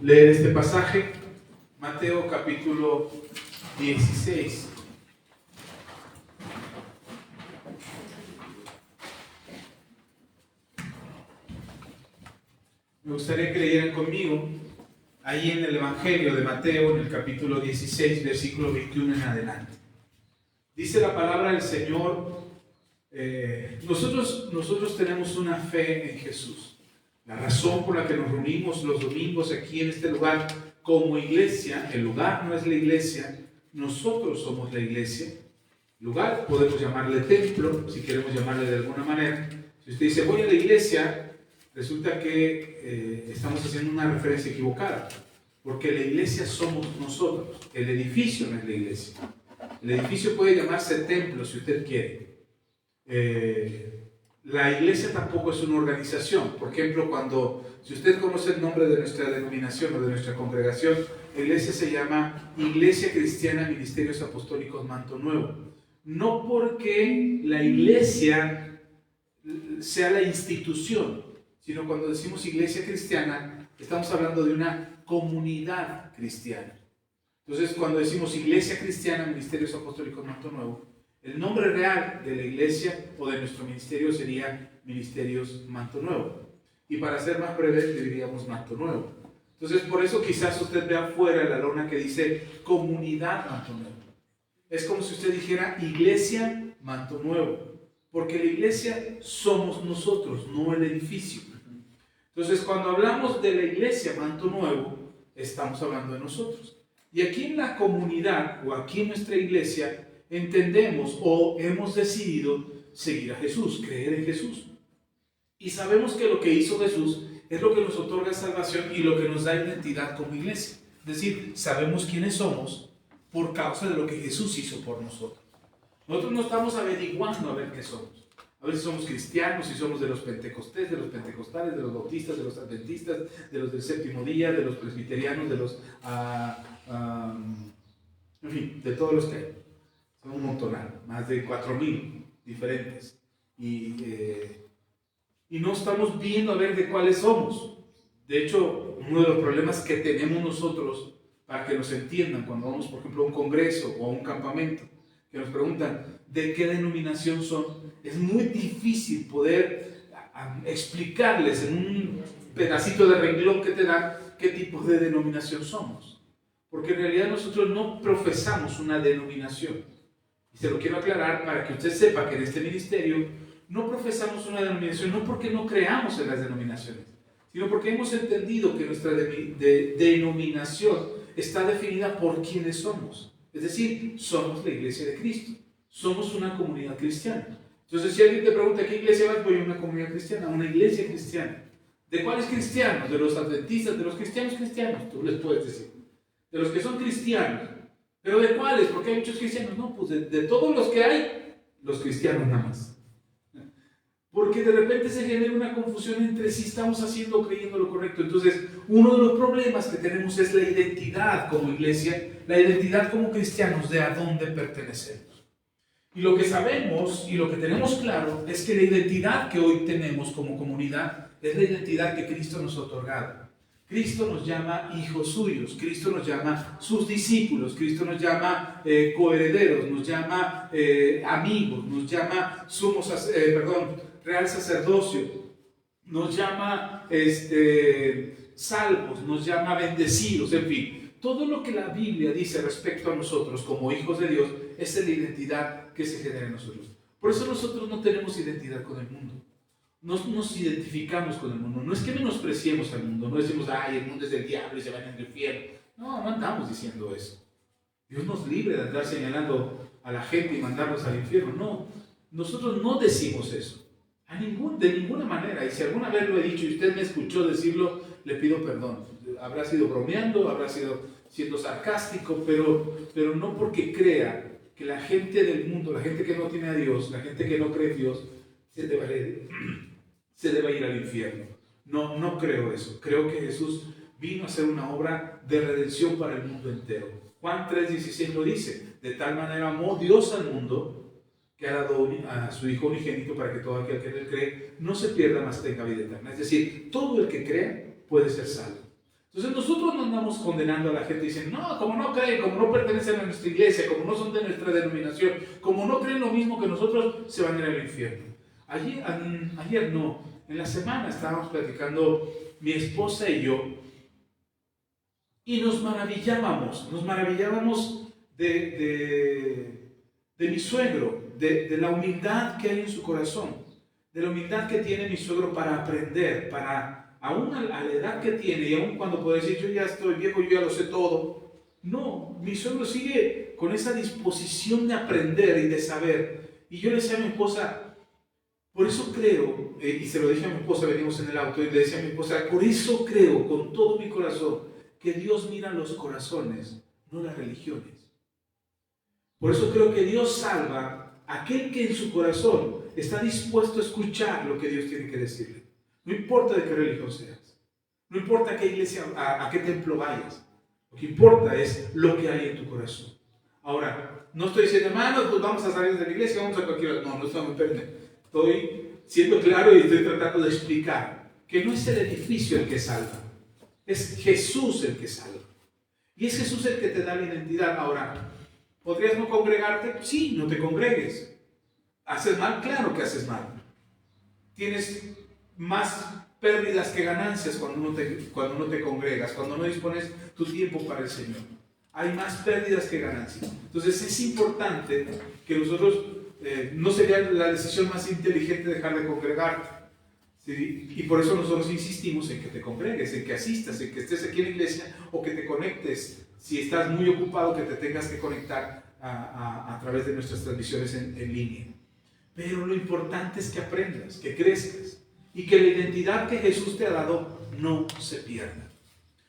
leer este pasaje, Mateo capítulo 16. Me gustaría que leyeran conmigo ahí en el Evangelio de Mateo, en el capítulo 16, versículo 21 en adelante. Dice la palabra del Señor, nosotros tenemos una fe en Jesús. La razón por la que nos reunimos los domingos aquí en este lugar como iglesia, el lugar no es la iglesia, nosotros somos la iglesia. Lugar podemos llamarle templo, si queremos llamarle de alguna manera. Si usted dice voy a la iglesia, resulta que estamos haciendo una referencia equivocada, porque la iglesia somos nosotros, el edificio no es la iglesia. El edificio puede llamarse templo si usted quiere. La iglesia tampoco es una organización. Por ejemplo, si usted conoce el nombre de nuestra denominación o de nuestra congregación, la iglesia se llama Iglesia Cristiana Ministerios Apostólicos Manto Nuevo. No porque la iglesia sea la institución, sino cuando decimos iglesia cristiana, estamos hablando de una comunidad cristiana. Entonces, cuando decimos Iglesia Cristiana Ministerios Apostólicos Manto Nuevo, el nombre real de la iglesia o de nuestro ministerio sería Ministerios Manto Nuevo. Y para ser más breves, le diríamos Manto Nuevo. Entonces, por eso quizás usted ve afuera la lona que dice Comunidad Manto Nuevo. Es como si usted dijera Iglesia Manto Nuevo. Porque la iglesia somos nosotros, no el edificio. Entonces, cuando hablamos de la iglesia Manto Nuevo, estamos hablando de nosotros. Y aquí en la comunidad, o aquí en nuestra iglesia, entendemos o hemos decidido seguir a Jesús, creer en Jesús. Y sabemos que lo que hizo Jesús es lo que nos otorga salvación y lo que nos da identidad como iglesia. Es decir, sabemos quiénes somos por causa de lo que Jesús hizo por nosotros. Nosotros no estamos averiguando a ver qué somos. A ver si somos cristianos, si somos de los pentecostés, de los pentecostales, de los bautistas, de los adventistas, de los del séptimo día, de los presbiterianos, de los... en fin, de todos los que hay. Son un montonal, más de 4,000 diferentes. Y no estamos viendo a ver de cuáles somos. De hecho, uno de los problemas que tenemos nosotros, para que nos entiendan, cuando vamos, por ejemplo, a un congreso o a un campamento, que nos preguntan de qué denominación son, es muy difícil poder explicarles en un pedacito de renglón que te dan qué tipo de denominación somos. Porque en realidad nosotros no profesamos una denominación. Y se lo quiero aclarar para que usted sepa que en este ministerio no profesamos una denominación, no porque no creamos en las denominaciones, sino porque hemos entendido que nuestra denominación está definida por quienes somos. Es decir, somos la iglesia de Cristo, somos una comunidad cristiana. Entonces, si alguien te pregunta ¿qué iglesia vas? Voy a una comunidad cristiana, una iglesia cristiana. ¿De cuáles cristianos? De los adventistas, de los cristianos cristianos, tú les puedes decir. De los que son cristianos. ¿Pero de cuáles? Porque hay muchos cristianos. No, pues de todos los que hay, los cristianos nada más. Porque de repente se genera una confusión entre si estamos haciendo o creyendo lo correcto. Entonces, uno de los problemas que tenemos es la identidad como iglesia, la identidad como cristianos de a dónde pertenecemos. Y lo que sabemos y lo que tenemos claro es que la identidad que hoy tenemos como comunidad es la identidad que Cristo nos ha otorgado. Cristo nos llama hijos suyos, Cristo nos llama sus discípulos, Cristo nos llama coherederos, nos llama amigos, nos llama real sacerdocio, nos llama salvos, nos llama bendecidos, en fin. Todo lo que la Biblia dice respecto a nosotros como hijos de Dios es la identidad que se genera en nosotros. Por eso nosotros no tenemos identidad con el mundo. No nos identificamos con el mundo. No es que menospreciemos al mundo. No decimos, ay, el mundo es del diablo y se van al infierno. No, no andamos diciendo eso. Dios nos libre de andar señalando a la gente y mandarlos al infierno. No, nosotros no decimos eso. De ninguna manera. Y si alguna vez lo he dicho y usted me escuchó decirlo, le pido perdón. Habrá sido bromeando, habrá sido siendo sarcástico, pero no porque crea que la gente del mundo, la gente que no tiene a Dios, la gente que no cree en Dios, se debe ir al infierno. No creo eso. Creo que Jesús vino a hacer una obra de redención para el mundo entero. Juan 3:16 lo dice. De tal manera amó Dios al mundo que ha dado a su Hijo unigénito para que todo aquel que en él cree no se pierda, mas tenga vida eterna. Es decir, todo el que crea puede ser salvo. Entonces nosotros no andamos condenando a la gente diciendo, no, como no creen, como no pertenecen a nuestra iglesia, como no son de nuestra denominación, como no creen lo mismo que nosotros, se van a ir al infierno. Ayer no, en la semana estábamos platicando mi esposa y yo, y nos maravillábamos de mi suegro, de la humildad que hay en su corazón, de la humildad que tiene mi suegro para aprender, aún a la edad que tiene, y aún cuando puede decir, yo ya estoy viejo, yo ya lo sé todo. No, mi suegro sigue con esa disposición de aprender y de saber. Y yo le decía a mi esposa, por eso creo, y se lo dije a mi esposa, venimos en el auto, y le decía a mi esposa, por eso creo con todo mi corazón que Dios mira los corazones, no las religiones. Por eso creo que Dios salva a aquel que en su corazón está dispuesto a escuchar lo que Dios tiene que decirle. No importa de qué religión seas, no importa a qué iglesia, a qué templo vayas, lo que importa es lo que hay en tu corazón. Ahora, no estoy diciendo, hermanos, pues vamos a salir de la iglesia, vamos a cualquier otra. No, no me permite. Estoy siendo claro y estoy tratando de explicar que no es el edificio el que salva, es Jesús el que salva. Y es Jesús el que te da la identidad. Ahora, ¿podrías no congregarte? Sí, no te congregues. ¿Haces mal? Claro que haces mal. Tienes más pérdidas que ganancias cuando no te congregas, cuando no dispones tu tiempo para el Señor. Hay más pérdidas que ganancias. Entonces es importante que nosotros, no sería la decisión más inteligente dejar de congregarte. ¿Sí? Y por eso nosotros insistimos en que te congregues, en que asistas, en que estés aquí en la iglesia o que te conectes. Si estás muy ocupado, que te tengas que conectar a través de nuestras transmisiones en línea. Pero lo importante es que aprendas, que crezcas y que la identidad que Jesús te ha dado no se pierda.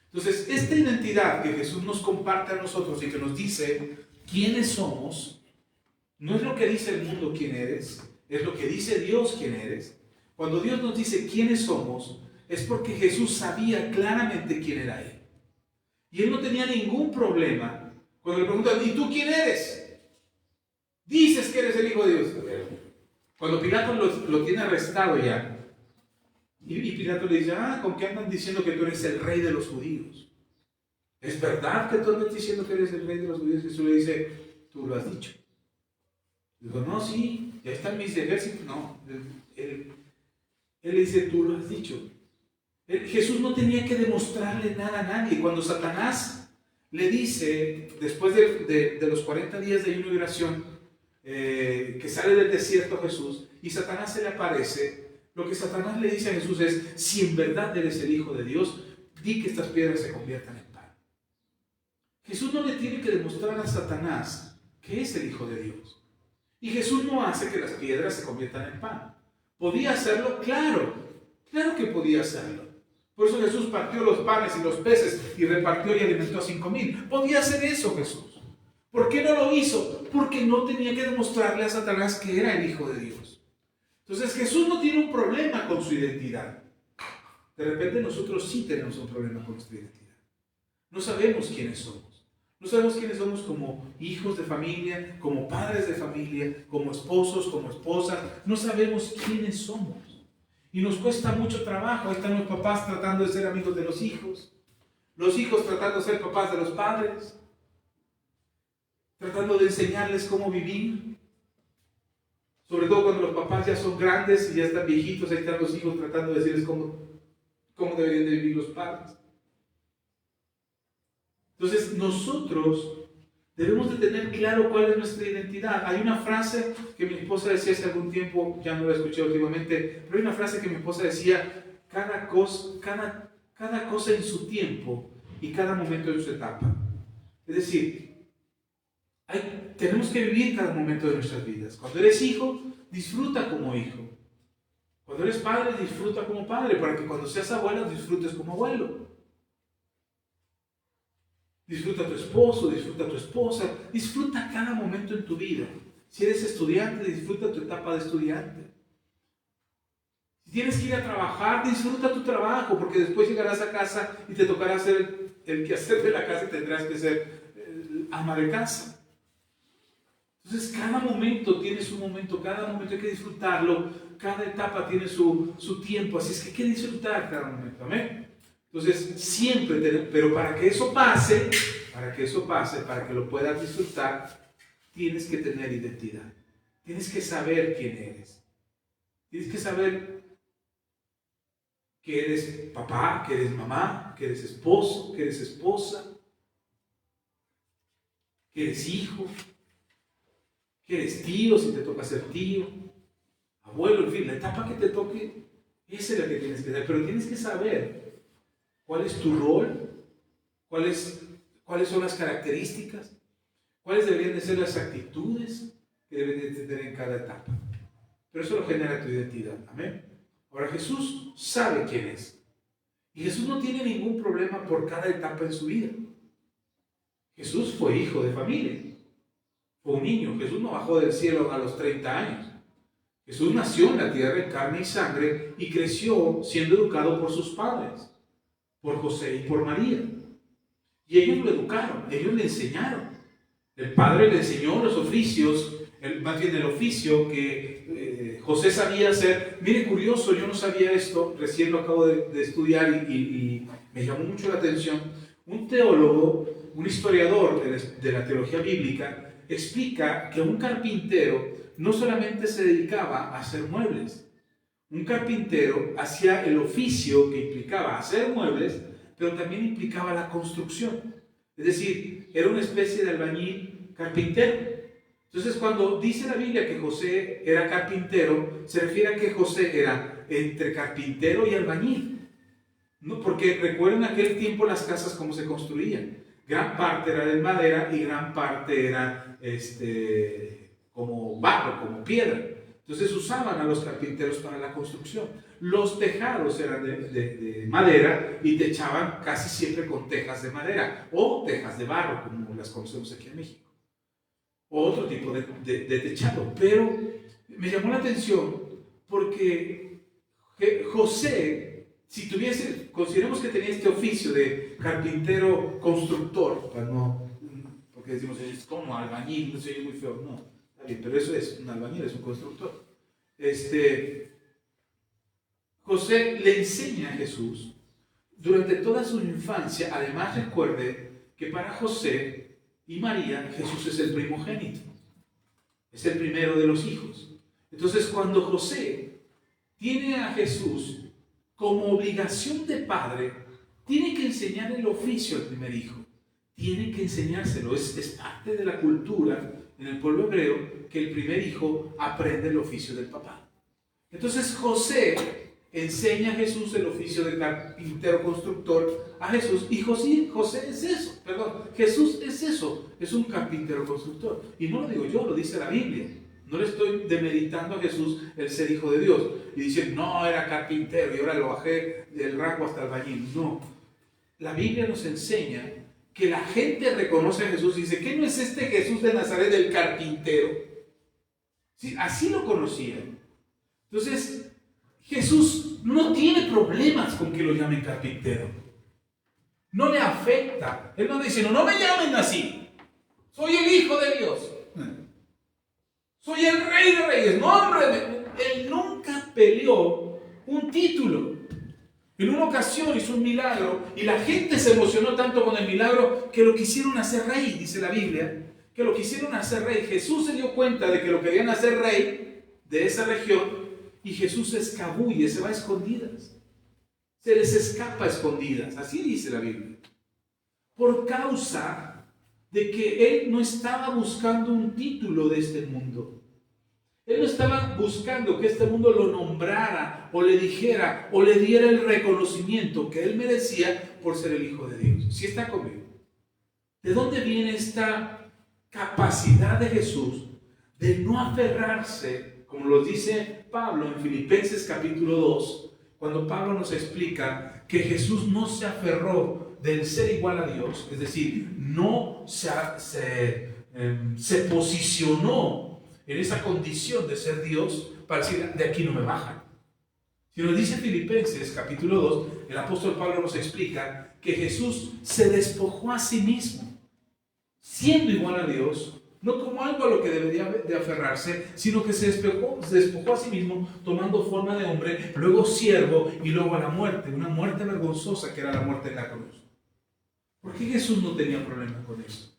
Entonces, esta identidad que Jesús nos comparte a nosotros y que nos dice quiénes somos, no es lo que dice el mundo quién eres, es lo que dice Dios quién eres. Cuando Dios nos dice quiénes somos, es porque Jesús sabía claramente quién era Él. Y Él no tenía ningún problema cuando le preguntan, ¿y tú quién eres? Dices que eres el Hijo de Dios. Cuando Pilato lo tiene arrestado ya, y Pilato le dice, ¿con qué andan diciendo que tú eres el rey de los judíos? ¿Es verdad que tú andas diciendo que eres el rey de los judíos? Jesús le dice, tú lo has dicho. Dijo, no, sí, ya están mis ejércitos. No, él le dice, tú lo has dicho. Jesús no tenía que demostrarle nada a nadie. Cuando Satanás le dice, después de los 40 días de ayuno y oración, que sale del desierto Jesús, y Satanás se le aparece, lo que Satanás le dice a Jesús es, si en verdad eres el Hijo de Dios, di que estas piedras se conviertan en pan. Jesús no le tiene que demostrar a Satanás que es el Hijo de Dios. Y Jesús no hace que las piedras se conviertan en pan. ¿Podía hacerlo? Claro que podía hacerlo. Por eso Jesús partió los panes y los peces y repartió y alimentó a 5,000. Podía hacer eso Jesús. ¿Por qué no lo hizo? Porque no tenía que demostrarle a Satanás que era el Hijo de Dios. Entonces Jesús no tiene un problema con su identidad. De repente nosotros sí tenemos un problema con nuestra identidad. No sabemos quiénes somos. No sabemos quiénes somos como hijos de familia, como padres de familia, como esposos, como esposas. No sabemos quiénes somos. Y nos cuesta mucho trabajo. Ahí están los papás tratando de ser amigos de los hijos tratando de ser papás de los padres, tratando de enseñarles cómo vivir. Sobre todo cuando los papás ya son grandes y ya están viejitos, ahí están los hijos tratando de decirles cómo deberían de vivir los padres. Entonces nosotros debemos de tener claro cuál es nuestra identidad. Hay una frase que mi esposa decía hace algún tiempo, ya no la escuché últimamente, pero hay una frase que mi esposa decía, cada cosa en su tiempo y cada momento en su etapa. Es decir, tenemos que vivir cada momento de nuestras vidas. Cuando eres hijo, disfruta como hijo. Cuando eres padre, disfruta como padre, para que cuando seas abuelo, disfrutes como abuelo. Disfruta a tu esposo, disfruta a tu esposa, disfruta cada momento en tu vida. Si eres estudiante, disfruta tu etapa de estudiante. Si tienes que ir a trabajar, disfruta tu trabajo, porque después llegarás a casa y te tocará hacer el quehacer de la casa y tendrás que ser ama de casa. Entonces cada momento tiene su momento, cada momento hay que disfrutarlo, cada etapa tiene su tiempo, así es que hay que disfrutar cada momento, amén. Entonces, siempre, pero para que eso pase, para que lo puedas disfrutar, tienes que tener identidad. Tienes que saber quién eres. Tienes que saber que eres papá, que eres mamá, que eres esposo, que eres esposa, que eres hijo, que eres tío, si te toca ser tío, abuelo, en fin, la etapa que te toque, esa es la que tienes que saber. Pero tienes que saber cuál es tu rol, cuáles son las características, cuáles deberían de ser las actitudes que deben de tener en cada etapa. Pero eso lo genera tu identidad. Amén. Ahora, Jesús sabe quién es. Y Jesús no tiene ningún problema por cada etapa en su vida. Jesús fue hijo de familia. Fue un niño. Jesús no bajó del cielo a los 30 años. Jesús nació en la tierra en carne y sangre y creció siendo educado por sus padres, por José y por María. Y ellos lo educaron, ellos le enseñaron. El padre le enseñó los oficios, más bien el oficio que José sabía hacer. Mire, curioso, yo no sabía esto, recién lo acabo de estudiar y me llamó mucho la atención. Un teólogo, un historiador de la teología bíblica, explica que un carpintero no solamente se dedicaba a hacer muebles. Un carpintero hacía el oficio que implicaba hacer muebles, pero también implicaba la construcción. Es decir, era una especie de albañil carpintero. Entonces, cuando dice la Biblia que José era carpintero, se refiere a que José era entre carpintero y albañil. ¿No? Porque recuerden en aquel tiempo las casas cómo se construían. Gran parte era de madera y gran parte era como barro, como piedra. Entonces usaban a los carpinteros para la construcción. Los tejados eran de madera y techaban casi siempre con tejas de madera o tejas de barro, como las conocemos aquí en México. O otro tipo de techado. Pero me llamó la atención porque José, si consideremos que tenía este oficio de carpintero constructor, porque decimos, es como albañil, no se oye muy feo, no, está bien, pero eso es, un albañil es un constructor. José le enseña a Jesús durante toda su infancia. Además, recuerde que para José y María, Jesús es el primogénito, es el primero de los hijos. Entonces, cuando José tiene a Jesús como obligación de padre, tiene que enseñar el oficio al primer hijo, tiene que enseñárselo. Es parte de la cultura en el pueblo hebreo que el primer hijo aprende el oficio del papá. Entonces José enseña a Jesús el oficio de carpintero constructor a Jesús, y José es eso, Jesús es eso, es un carpintero constructor. Y no lo digo yo, lo dice la Biblia. No le estoy demeritando a Jesús el ser hijo de Dios y diciendo, no, era carpintero y ahora lo bajé del rango hasta albañil. No, la Biblia nos enseña que la gente reconoce a Jesús y dice, ¿qué no es este Jesús de Nazaret, el carpintero? Sí, así lo conocían. Entonces, Jesús no tiene problemas con que lo llamen carpintero. No le afecta. Él no dice, no me llamen así. Soy el Hijo de Dios. Soy el Rey de Reyes. No, hombre, él nunca peleó un título. En una ocasión hizo un milagro y la gente se emocionó tanto con el milagro que lo quisieron hacer rey, dice la Biblia, que lo quisieron hacer rey. Jesús se dio cuenta de que lo querían hacer rey de esa región y Jesús se escabulle, se va a escondidas. Se les escapa a escondidas, así dice la Biblia. Por causa de que él no estaba buscando un título de este mundo. Él no estaba buscando que este mundo lo nombrara o le dijera o le diera el reconocimiento que él merecía por ser el Hijo de Dios. ¿Sí está conmigo? ¿De dónde viene esta capacidad de Jesús de no aferrarse, como lo dice Pablo en Filipenses capítulo 2, cuando Pablo nos explica que Jesús no se aferró del ser igual a Dios, es decir, no se posicionó en esa condición de ser Dios para decir, de aquí no me bajan. Si nos dice Filipenses capítulo 2, el apóstol Pablo nos explica que Jesús se despojó a sí mismo, siendo igual a Dios, no como algo a lo que debería de aferrarse, sino que se despojó a sí mismo, tomando forma de hombre, luego siervo y luego a la muerte, una muerte vergonzosa que era la muerte en la cruz. ¿Por qué Jesús no tenía problema con eso?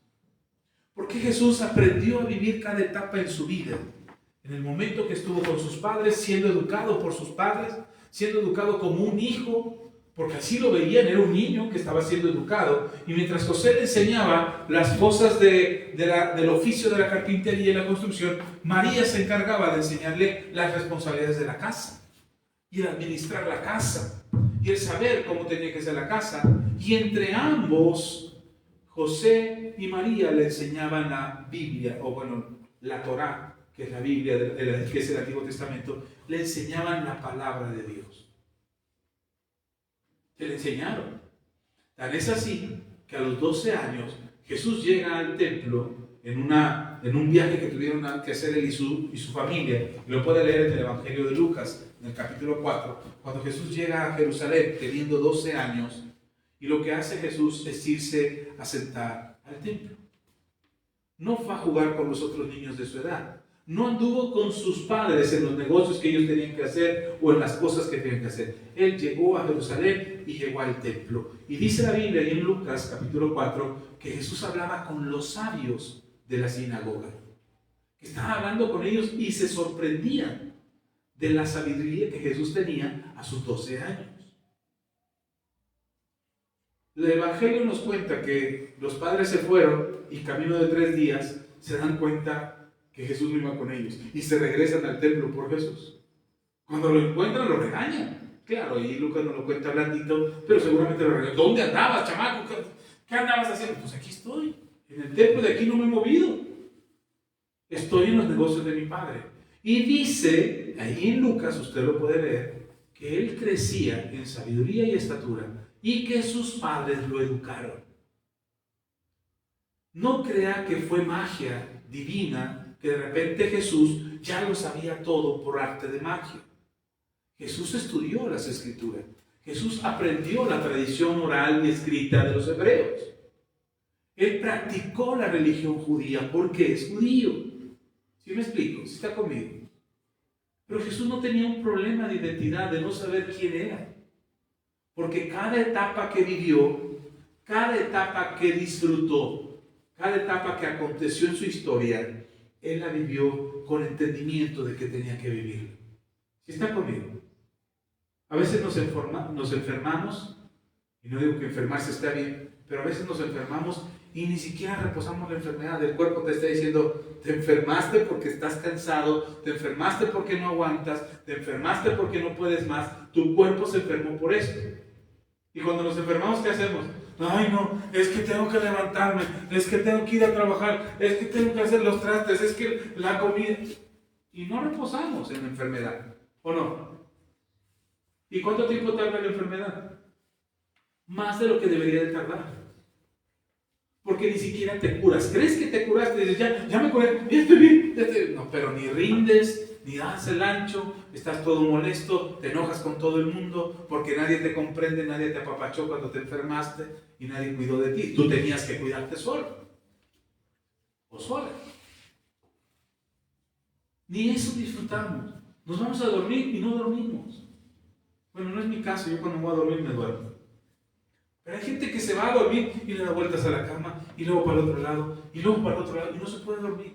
Porque Jesús aprendió a vivir cada etapa en su vida. En el momento que estuvo con sus padres, siendo educado por sus padres, siendo educado como un hijo, porque así lo veían, era un niño que estaba siendo educado. Y mientras José le enseñaba las cosas del oficio de la carpintería y la construcción, María se encargaba de enseñarle las responsabilidades de la casa, y el administrar la casa, y el saber cómo tenía que ser la casa. Y entre ambos, José y María le enseñaban la Biblia, o bueno, la Torá, que es la Biblia, que es el Antiguo Testamento, le enseñaban la palabra de Dios. Se le enseñaron. Tan es así que a los 12 años Jesús llega al templo en un viaje que tuvieron que hacer él y su familia. Lo puede leer en el Evangelio de Lucas, en el capítulo 4, cuando Jesús llega a Jerusalén teniendo 12 años, y lo que hace Jesús es irse a sentar al templo. No fue a jugar con los otros niños de su edad. No anduvo con sus padres en los negocios que ellos tenían que hacer o en las cosas que tenían que hacer. Él llegó a Jerusalén y llegó al templo. Y dice la Biblia ahí en Lucas capítulo 4 que Jesús hablaba con los sabios de la sinagoga. Estaba hablando con ellos y se sorprendían de la sabiduría que Jesús tenía a sus 12 años. El Evangelio nos cuenta que los padres se fueron y camino de 3 días se dan cuenta que Jesús no iba con ellos y se regresan al templo por Jesús. Cuando lo encuentran lo regañan. Claro, y Lucas no lo cuenta blandito, pero seguramente lo regañan. ¿Dónde andabas, chamaco? ¿Qué andabas haciendo? Pues aquí estoy, en el templo, de aquí no me he movido. Estoy en los negocios de mi padre. Y dice, ahí en Lucas, usted lo puede leer, que él crecía en sabiduría y estatura y que sus padres lo educaron. No crea que fue magia divina, que de repente Jesús ya lo sabía todo por arte de magia. Jesús estudió las Escrituras. Jesús aprendió la tradición oral y escrita de los hebreos. Él practicó la religión judía porque es judío. ¿Sí me explico? ¿Sí está conmigo? Pero Jesús no tenía un problema de identidad, de no saber quién era. Porque cada etapa que vivió, cada etapa que disfrutó, cada etapa que aconteció en su historia, él la vivió con entendimiento de que tenía que vivir. ¿Sí está conmigo? A veces nos enfermamos, y no digo que enfermarse está bien, pero a veces nos enfermamos y ni siquiera reposamos la enfermedad. El cuerpo te está diciendo, te enfermaste porque estás cansado, te enfermaste porque no aguantas, te enfermaste porque no puedes más. Tu cuerpo se enfermó por eso. Y cuando nos enfermamos, ¿qué hacemos? Ay, no, es que tengo que levantarme, es que tengo que ir a trabajar, es que tengo que hacer los trastes, es que la comida. Y no reposamos en la enfermedad, ¿o no? ¿Y cuánto tiempo tarda la enfermedad? Más de lo que debería de tardar. Porque ni siquiera te curas. ¿Crees que te curaste? Dices, ya me curé, ya estoy bien. No, pero ni rindes, ni das el ancho, estás todo molesto, te enojas con todo el mundo, porque nadie te comprende, nadie te apapachó cuando te enfermaste y nadie cuidó de ti. Tú tenías que cuidarte solo o sola. Ni eso disfrutamos. Nos vamos a dormir y no dormimos. Bueno, no es mi caso, yo cuando voy a dormir me duermo. Pero hay gente que se va a dormir y le da vueltas a la cama, y luego para el otro lado, y luego para el otro lado, y no se puede dormir.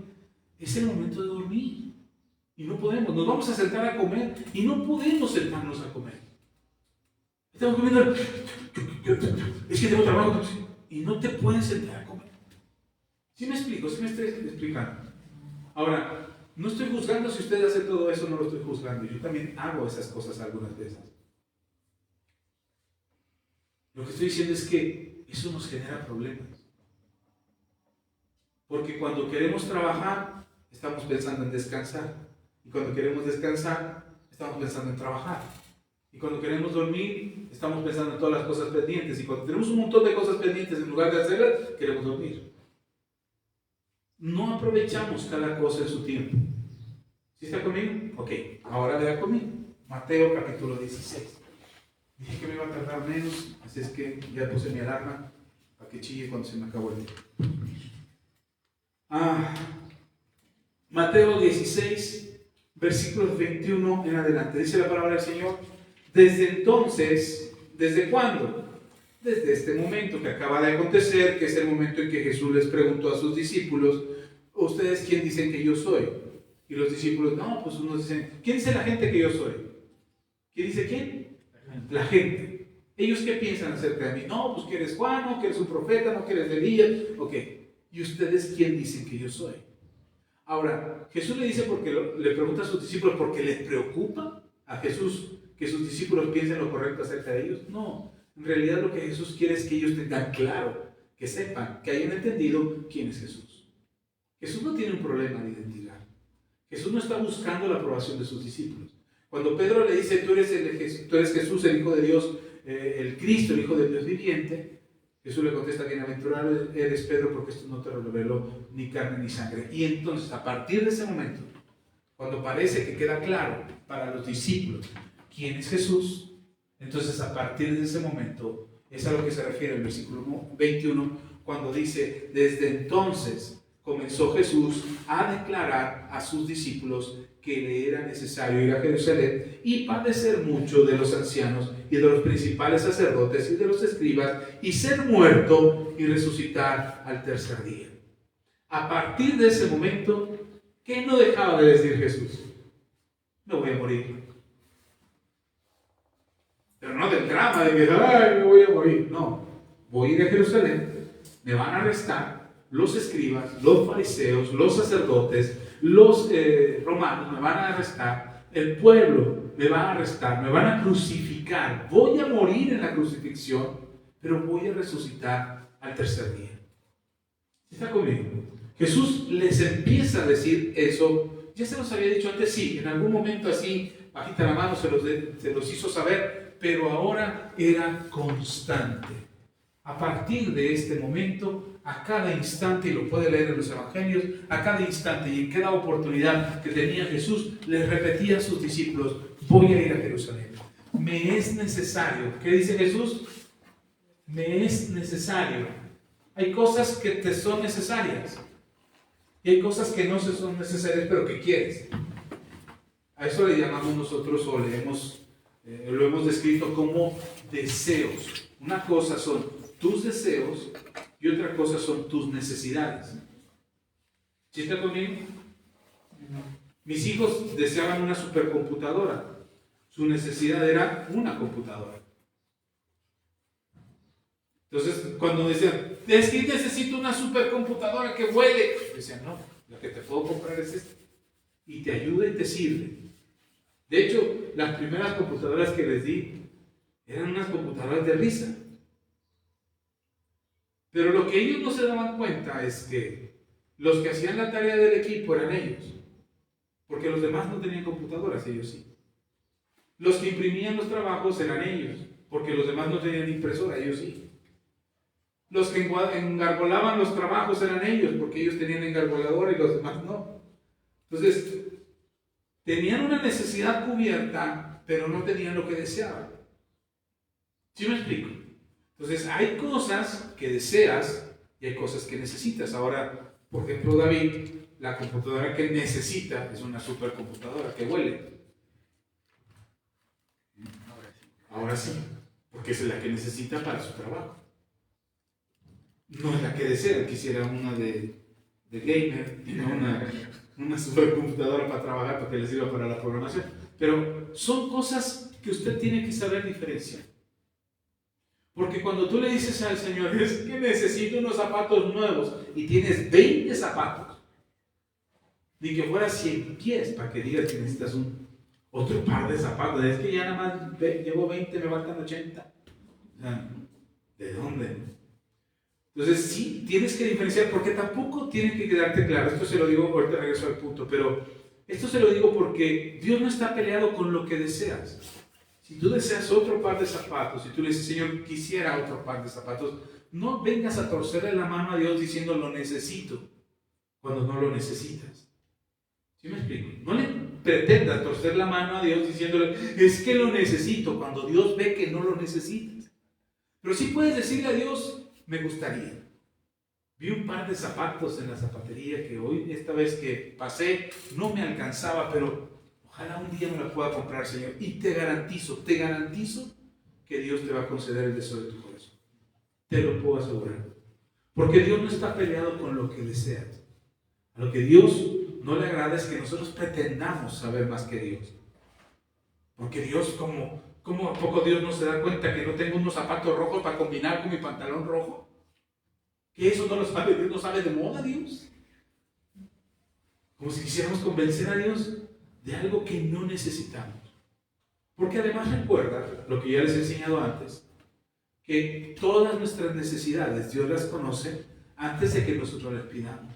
Es el momento de dormir. Y no podemos, nos vamos a sentar a comer, y no podemos sentarnos a comer. Estamos comiendo, es que tengo trabajo, y no te puedes sentar a comer. ¿Sí me explico? ¿Sí me estoy explicando? Ahora, no estoy juzgando si ustedes hacen todo eso, no lo estoy juzgando. Yo también hago esas cosas algunas veces. Lo que estoy diciendo es que eso nos genera problemas. Porque cuando queremos trabajar, estamos pensando en descansar. Y cuando queremos descansar, estamos pensando en trabajar. Y cuando queremos dormir, estamos pensando en todas las cosas pendientes. Y cuando tenemos un montón de cosas pendientes, en lugar de hacerlas, queremos dormir. No aprovechamos cada cosa en su tiempo. ¿Sí está conmigo? Ok, ahora vea conmigo. Mateo capítulo 16. Dije que me iba a tardar menos, así es que ya puse mi alarma para que chille cuando se me acabó el día. Mateo 16, versículos 21 en adelante. Dice la palabra del Señor: desde entonces, ¿desde cuándo? Desde este momento que acaba de acontecer, que es el momento en que Jesús les preguntó a sus discípulos: ¿ustedes quién dicen que yo soy? Y los discípulos, no, pues unos dicen, ¿quién dice la gente que yo soy? ¿Quién dice quién? La gente. ¿Ellos qué piensan acerca de mí? No, pues que eres Juan, no, que eres un profeta, no, que eres Elías. Ok, ¿y ustedes quién dicen que yo soy? Ahora, Jesús le dice, porque le pregunta a sus discípulos, porque les preocupa a Jesús que sus discípulos piensen lo correcto acerca de ellos. No, en realidad lo que Jesús quiere es que ellos tengan claro, que sepan, que hayan entendido quién es Jesús. Jesús no tiene un problema de identidad. Jesús no está buscando la aprobación de sus discípulos. Cuando Pedro le dice, tú eres Jesús, el Hijo de Dios, el Cristo, el Hijo de Dios viviente, Jesús le contesta: bienaventurado eres Pedro, porque esto no te lo reveló ni carne ni sangre. Y entonces, a partir de ese momento, cuando parece que queda claro para los discípulos quién es Jesús, entonces a partir de ese momento es a lo que se refiere el versículo 21, cuando dice: desde entonces comenzó Jesús a declarar a sus discípulos que le era necesario ir a Jerusalén y padecer mucho de los ancianos y de los principales sacerdotes y de los escribas, y ser muerto y resucitar al tercer día. A partir de ese momento, ¿qué no dejaba de decir Jesús? Me voy a morir. Pero no del drama de que, ay, me voy a morir. No, voy a ir a Jerusalén, me van a arrestar los escribas, los fariseos, los sacerdotes, los romanos me van a arrestar, el pueblo me va a arrestar, me van a crucificar, voy a morir en la crucifixión, pero voy a resucitar al tercer día. ¿Está conmigo? Jesús les empieza a decir eso. Ya se los había dicho antes, sí, en algún momento así, bajita la mano, se los hizo saber, pero ahora era constante. A partir de este momento, a cada instante, y lo puede leer en los evangelios, a cada instante y en cada oportunidad que tenía Jesús, les repetía a sus discípulos: voy a ir a Jerusalén. Me es necesario. ¿Qué dice Jesús? Me es necesario. Hay cosas que te son necesarias y hay cosas que no se son necesarias, pero que quieres. A eso le llamamos nosotros, o lo hemos descrito como deseos. Una cosa son tus deseos y otra cosa son tus necesidades. ¿Sí está conmigo? Mis hijos deseaban una supercomputadora. Su necesidad era una computadora. Entonces, cuando decían, es que necesito una supercomputadora que vuele, decían, no, la que te puedo comprar es esta. Y te ayuda y te sirve. De hecho, las primeras computadoras que les di eran unas computadoras de risa. Pero lo que ellos no se daban cuenta es que los que hacían la tarea del equipo eran ellos. Porque los demás no tenían computadoras, ellos sí. Los que imprimían los trabajos eran ellos, porque los demás no tenían impresora, ellos sí. Los que engargolaban los trabajos eran ellos, porque ellos tenían engargoladora y los demás no. Entonces, tenían una necesidad cubierta, pero no tenían lo que deseaban. ¿Sí me explico? Entonces, hay cosas que deseas y hay cosas que necesitas. Ahora, por ejemplo, David, la computadora que necesita es una supercomputadora que huele. Ahora sí, porque es la que necesita para su trabajo. No es la que desea. Quisiera una de gamer y no una supercomputadora para trabajar, para que le sirva para la programación. Pero son cosas que usted tiene que saber diferenciar. Porque cuando tú le dices al Señor, es que necesito unos zapatos nuevos, y tienes 20 zapatos, ni que fuera 100 pies para que digas que necesitas otro par de zapatos. Es que ya nada más llevo 20, me faltan 80. ¿De dónde? Entonces sí, tienes que diferenciar, porque tampoco tiene que quedarte claro. Esto se lo digo, ahorita regreso al punto, pero esto se lo digo porque Dios no está peleado con lo que deseas. Si tú deseas otro par de zapatos, si tú le dices, Señor, quisiera otro par de zapatos, no vengas a torcerle la mano a Dios diciendo lo necesito, cuando no lo necesitas. ¿Sí me explico? No le pretendas torcer la mano a Dios diciéndole, es que lo necesito, cuando Dios ve que no lo necesitas. Pero sí puedes decirle a Dios, me gustaría. Vi un par de zapatos en la zapatería que hoy, esta vez que pasé, no me alcanzaba, pero ojalá un día me la pueda comprar, Señor. Y te garantizo que Dios te va a conceder el deseo de tu corazón. Te lo puedo asegurar. Porque Dios no está peleado con lo que deseas. A lo que Dios no le agrada es que nosotros pretendamos saber más que Dios. Porque Dios, ¿cómo a poco Dios no se da cuenta que no tengo unos zapatos rojos para combinar con mi pantalón rojo? ¿Que eso no lo sabe Dios? ¿No sabe de moda Dios? Como si quisiéramos convencer a Dios de algo que no necesitamos. Porque además recuerda, lo que ya les he enseñado antes, que todas nuestras necesidades Dios las conoce antes de que nosotros las pidamos.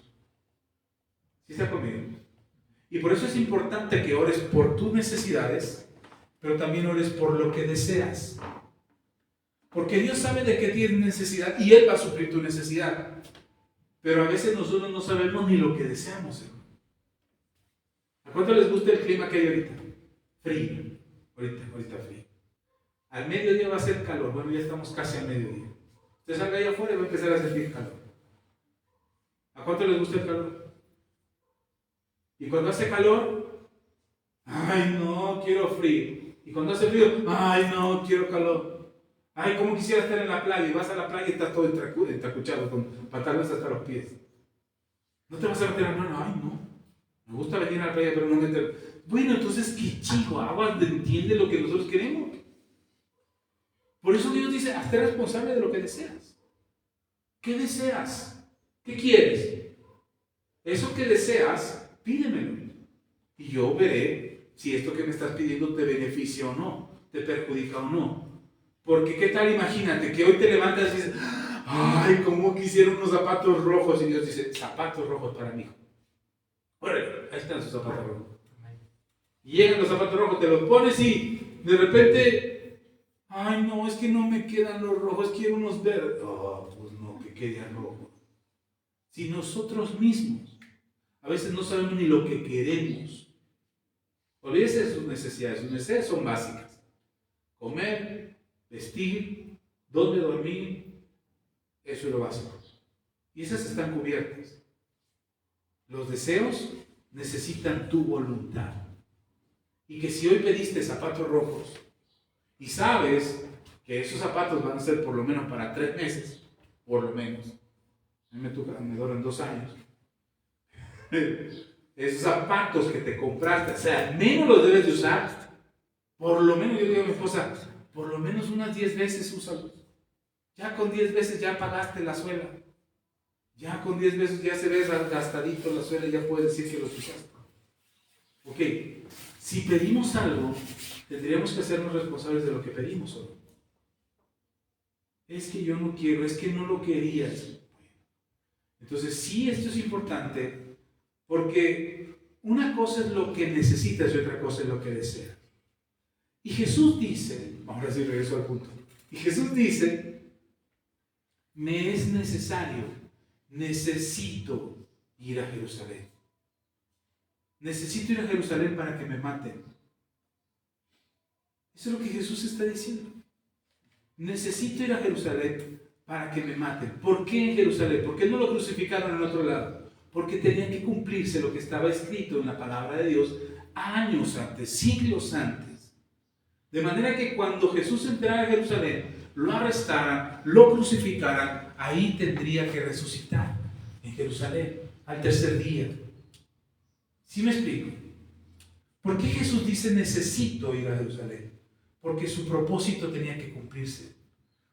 ¿Sí está conmigo? Y por eso es importante que ores por tus necesidades, pero también ores por lo que deseas. Porque Dios sabe de qué tienes necesidad y Él va a suplir tu necesidad. Pero a veces nosotros no sabemos ni lo que deseamos, hermano. ¿A cuánto les gusta el clima que hay ahorita? Frío. Ahorita frío. Al mediodía va a ser calor. Bueno, ya estamos casi al mediodía. Usted salga allá afuera y va a empezar a sentir calor. ¿A cuánto les gusta el calor? Y cuando hace calor, ay no, quiero frío. Y cuando hace frío, ay no, quiero calor. Ay, cómo quisiera estar en la playa. Y vas a la playa y estás todo entracuchado con pantalones hasta los pies. No te vas a meter la mano, ay no. Me gusta venir a la playa, pero no meter. Bueno, entonces, ¿qué chihuahua entiende lo que nosotros queremos? Por eso Dios dice, hazte responsable de lo que deseas. ¿Qué deseas? ¿Qué quieres? Eso que deseas, pídemelo. Y yo veré si esto que me estás pidiendo te beneficia o no, te perjudica o no. Porque qué tal, imagínate, que hoy te levantas y dices, ay, cómo quisiera unos zapatos rojos. Y Dios dice, zapatos rojos para mi hijo. Órale, ahí están sus zapatos rojos. Y llegan los zapatos rojos, te los pones y de repente, ay no, es que no me quedan los rojos, quiero unos verdes. Oh, pues no, que queden rojos. Si nosotros mismos a veces no sabemos ni lo que queremos. Olvídese de sus necesidades son básicas. Comer, vestir, dónde dormir, eso es lo básico. Y esas están cubiertas. Los deseos necesitan tu voluntad. Y que si hoy pediste zapatos rojos y sabes que esos zapatos van a ser por lo menos para 3 meses, por lo menos, a mí me duran 2 años, esos zapatos que te compraste, o sea, menos los debes de usar, por lo menos, yo digo a mi esposa, por lo menos unas 10 veces úsalos. Ya con 10 veces ya pagaste la suela. Ya con 10 veces ya se ve gastadito la suela y ya puedes decir que los usaste. Ok, si pedimos algo, tendríamos que hacernos responsables de lo que pedimos hoy. Es que yo no quiero, es que no lo querías. Entonces, sí, esto es importante, porque una cosa es lo que necesitas y otra cosa es lo que deseas. Y Jesús dice, ahora sí regreso al punto, y Jesús dice, me es necesario, necesito ir a Jerusalén. Necesito ir a Jerusalén para que me maten. Eso es lo que Jesús está diciendo. Necesito ir a Jerusalén para que me maten. ¿Por qué en Jerusalén? ¿Por qué no lo crucificaron en otro lado? Porque tenía que cumplirse lo que estaba escrito en la palabra de Dios años antes, siglos antes. De manera que cuando Jesús entrara a Jerusalén, lo arrestaran, lo crucificaran, ahí tendría que resucitar, en Jerusalén, al tercer día. ¿Sí me explico? ¿Por qué Jesús dice necesito ir a Jerusalén? Porque su propósito tenía que cumplirse.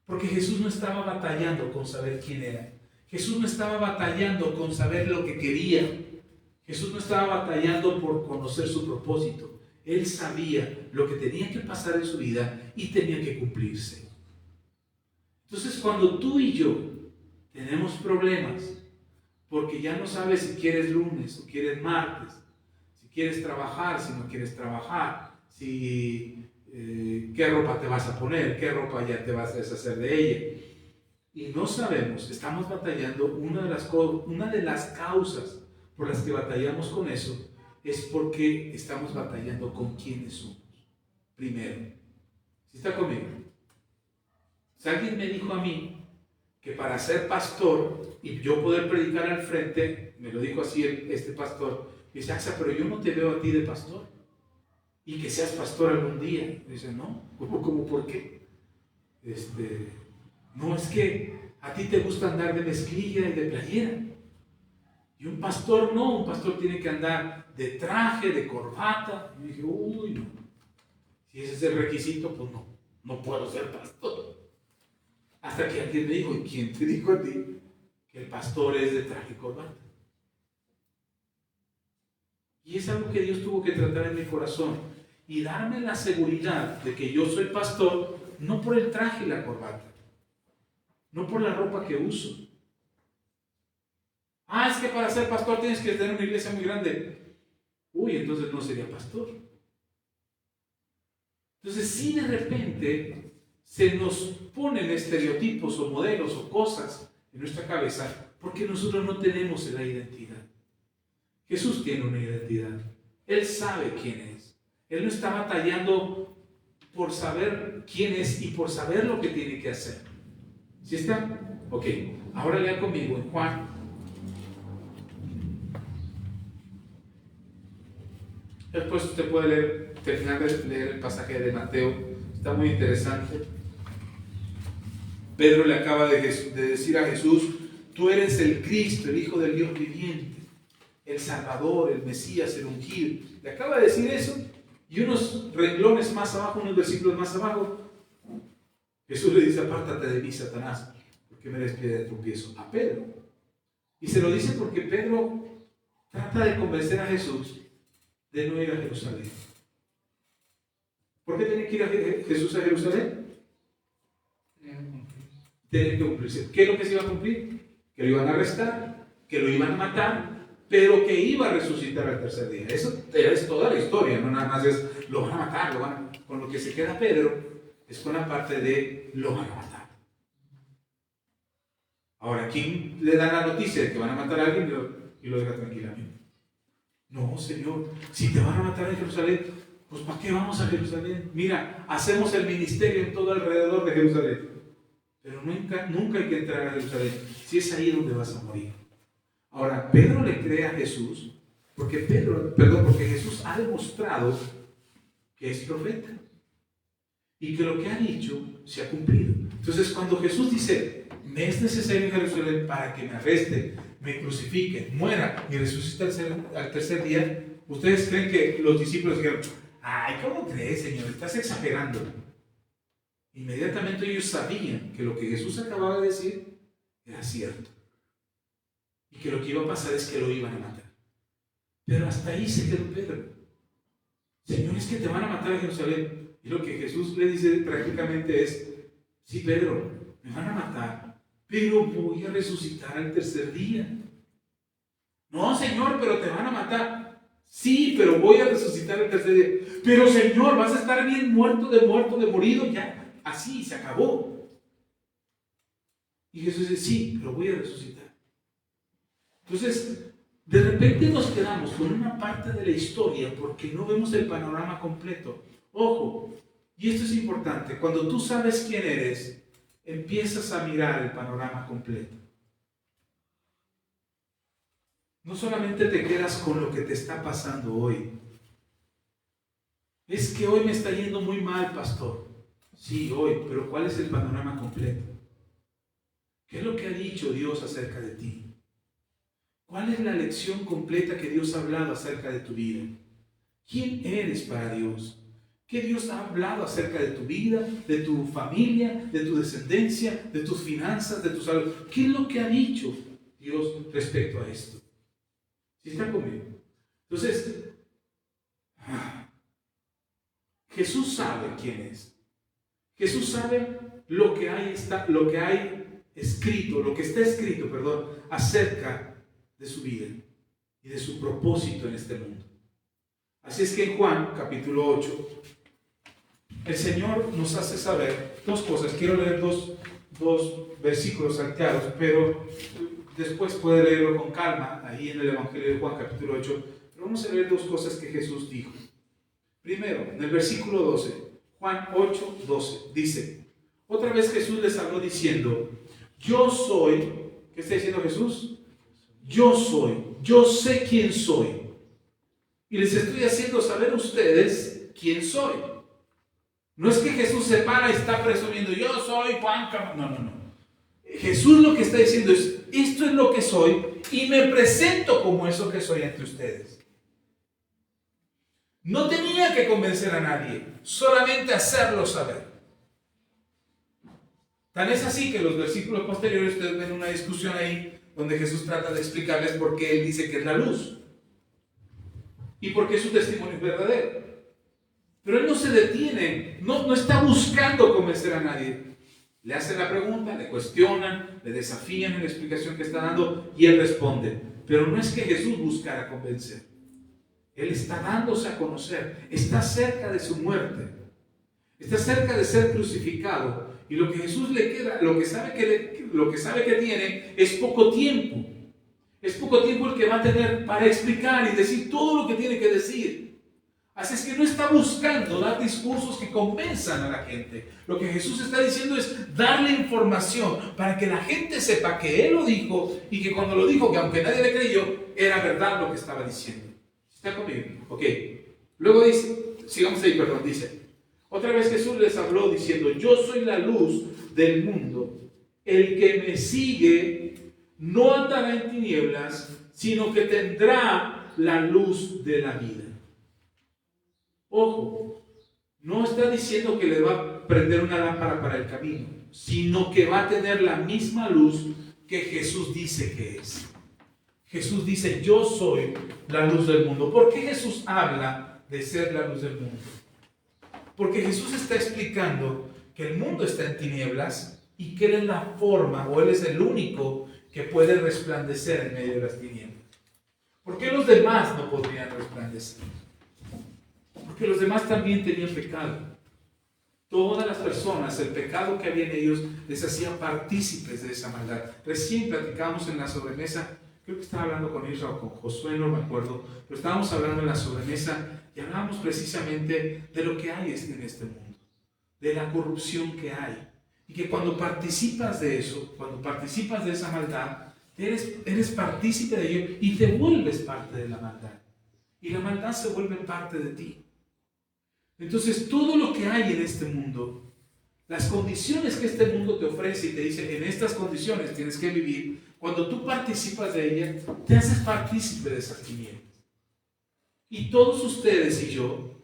Porque Jesús no estaba batallando con saber quién era. Jesús no estaba batallando con saber lo que quería. Jesús no estaba batallando por conocer su propósito. Él sabía lo que tenía que pasar en su vida y tenía que cumplirse. Entonces, cuando tú y yo tenemos problemas, porque ya no sabes si quieres lunes o quieres martes, si quieres trabajar, si no quieres trabajar, si qué ropa te vas a poner, qué ropa ya te vas a deshacer de ella, y no sabemos, estamos batallando, una de las causas por las que batallamos con eso es porque estamos batallando con quiénes somos. Primero, ¿sí está conmigo? Si alguien me dijo a mí que para ser pastor y yo poder predicar al frente, me lo dijo así este pastor, dice, Axa, pero yo no te veo a ti de pastor. Y que seas pastor algún día. Dice, no, ¿cómo por qué? No, es que a ti te gusta andar de mezclilla y de playera. Y un pastor no, un pastor tiene que andar de traje, de corbata. Y dije, uy, no. Si ese es el requisito, pues no puedo ser pastor. Hasta que alguien me dijo, ¿y quién te dijo a ti que el pastor es de traje y corbata? Y es algo que Dios tuvo que tratar en mi corazón y darme la seguridad de que yo soy pastor, no por el traje y la corbata, no por la ropa que uso. Es que para ser pastor tienes que tener una iglesia muy grande. Uy, entonces no sería pastor. Entonces, si de repente se nos ponen estereotipos o modelos o cosas en nuestra cabeza, porque nosotros no tenemos la identidad. Jesús tiene una identidad. Él sabe quién es. Él no está batallando por saber quién es y por saber lo que tiene que hacer. ¿Sí está? Ok, ahora lea conmigo en Juan. Después usted puede terminar de leer el pasaje de Mateo. Está muy interesante. Pedro le acaba de decir a Jesús, tú eres el Cristo, el Hijo del Dios viviente, el Salvador, el Mesías, el ungido. Le acaba de decir eso y unos renglones más abajo, unos versículos más abajo, Jesús le dice, apártate de mí, Satanás, porque me des piedra de tropiezo a Pedro. Y se lo dice porque Pedro trata de convencer a Jesús de no ir a Jerusalén. ¿Por qué tiene que ir a Jesús a Jerusalén? Tiene que cumplirse. ¿Qué es lo que se iba a cumplir? Que lo iban a arrestar, que lo iban a matar, pero que iba a resucitar al tercer día. Eso es toda la historia, no nada más es lo van a matar, con lo que se queda Pedro es con la parte de lo van a matar. Ahora, ¿quién le da la noticia de que van a matar a alguien y lo deja tranquilamente? No, Señor, si te van a matar en Jerusalén, pues ¿para qué vamos a Jerusalén? Mira, hacemos el ministerio en todo alrededor de Jerusalén, pero nunca hay que entrar a Jerusalén, si es ahí donde vas a morir. Ahora, Pedro le cree a Jesús, porque Jesús ha demostrado que es profeta y que lo que ha dicho se ha cumplido. Entonces, cuando Jesús dice, me es necesario en Jerusalén para que me arreste, me crucifique, muera y resucite al tercer día, ¿ustedes creen que los discípulos dijeron, ay, ¿cómo crees, Señor? Estás exagerando? Inmediatamente ellos sabían que lo que Jesús acababa de decir era cierto y que lo que iba a pasar es que lo iban a matar. Pero hasta ahí se quedó Pedro. Señor, es que te van a matar en Jerusalén. Y lo que Jesús le dice prácticamente es, sí, Pedro, me van a matar, pero voy a resucitar al tercer día. No, Señor, pero te van a matar. Sí, pero voy a resucitar al tercer día. Pero, Señor, vas a estar bien muerto, de morido, ya. Así, se acabó. Y Jesús dice, sí, pero voy a resucitar. Entonces, de repente nos quedamos con una parte de la historia porque no vemos el panorama completo. Ojo, y esto es importante, cuando tú sabes quién eres, empiezas a mirar el panorama completo. No solamente te quedas con lo que te está pasando hoy. Es que hoy me está yendo muy mal, pastor. Sí, hoy, pero ¿cuál es el panorama completo? ¿Qué es lo que ha dicho Dios acerca de ti? ¿Cuál es la lección completa que Dios ha hablado acerca de tu vida? ¿Quién eres para Dios? ¿Qué Dios ha hablado acerca de tu vida, de tu familia, de tu descendencia, de tus finanzas, de tu salud? ¿Qué es lo que ha dicho Dios respecto a esto? ¿Sí están conmigo? Entonces, Jesús sabe quién es. Jesús sabe lo que hay escrito, lo que está escrito, acerca de su vida y de su propósito en este mundo. Así es que en Juan, capítulo 8, el Señor nos hace saber dos cosas. Quiero leer dos versículos salteados, pero después puede leerlo con calma, ahí en el Evangelio de Juan, capítulo 8. Pero vamos a leer dos cosas que Jesús dijo. Primero, en el versículo 12, Juan 8, 12, dice, otra vez Jesús les habló diciendo, Yo soy, ¿qué está diciendo Jesús? Yo soy, yo sé quién soy. Y les estoy haciendo saber a ustedes quién soy. No es que Jesús se para y está presumiendo, yo soy Juan Carlos. No, no, no. Jesús lo que está diciendo es, esto es lo que soy y me presento como eso que soy ante ustedes. No tenía que convencer a nadie, solamente hacerlo saber. Tan es así que los versículos posteriores ustedes ven una discusión ahí donde Jesús trata de explicarles por qué Él dice que es la luz y por qué su testimonio es verdadero. Pero Él no se detiene, no está buscando convencer a nadie. Le hacen la pregunta, le cuestionan, le desafían en la explicación que está dando y Él responde. Pero no es que Jesús buscara convencer. Él está dándose a conocer, está cerca de su muerte, está cerca de ser crucificado. Y lo que Jesús le queda, lo que sabe que tiene es poco tiempo. Es poco tiempo el que va a tener para explicar y decir todo lo que tiene que decir. Así es que no está buscando dar discursos que convenzan a la gente. Lo que Jesús está diciendo es darle información para que la gente sepa que Él lo dijo y que cuando lo dijo, que aunque nadie le creyó, era verdad lo que estaba diciendo. ¿Está conmigo? Ok. Luego dice, sigamos ahí, perdón, dice, otra vez Jesús les habló diciendo, yo soy la luz del mundo. El que me sigue no andará en tinieblas, sino que tendrá la luz de la vida. Ojo, no está diciendo que le va a prender una lámpara para el camino, sino que va a tener la misma luz que Jesús dice que es. Jesús dice, yo soy la luz del mundo. ¿Por qué Jesús habla de ser la luz del mundo? Porque Jesús está explicando que el mundo está en tinieblas y que Él es la forma, o Él es el único que puede resplandecer en medio de las tinieblas. ¿Por qué los demás no podrían resplandecer? Porque los demás también tenían pecado. Todas las personas, el pecado que había en ellos les hacía partícipes de esa maldad. Recién platicamos en la sobremesa, creo que estaba hablando con Israel o con Josué, no me acuerdo, pero estábamos hablando en la sobremesa y hablábamos precisamente de lo que hay en este mundo, de la corrupción que hay. Y que cuando participas de eso, cuando participas de esa maldad, eres partícipe de ello y te vuelves parte de la maldad. Y la maldad se vuelve parte de ti. Entonces, todo lo que hay en este mundo, las condiciones que este mundo te ofrece y te dice, en estas condiciones tienes que vivir, cuando tú participas de ella, te haces partícipe de esas tinieblas. Y todos ustedes y yo,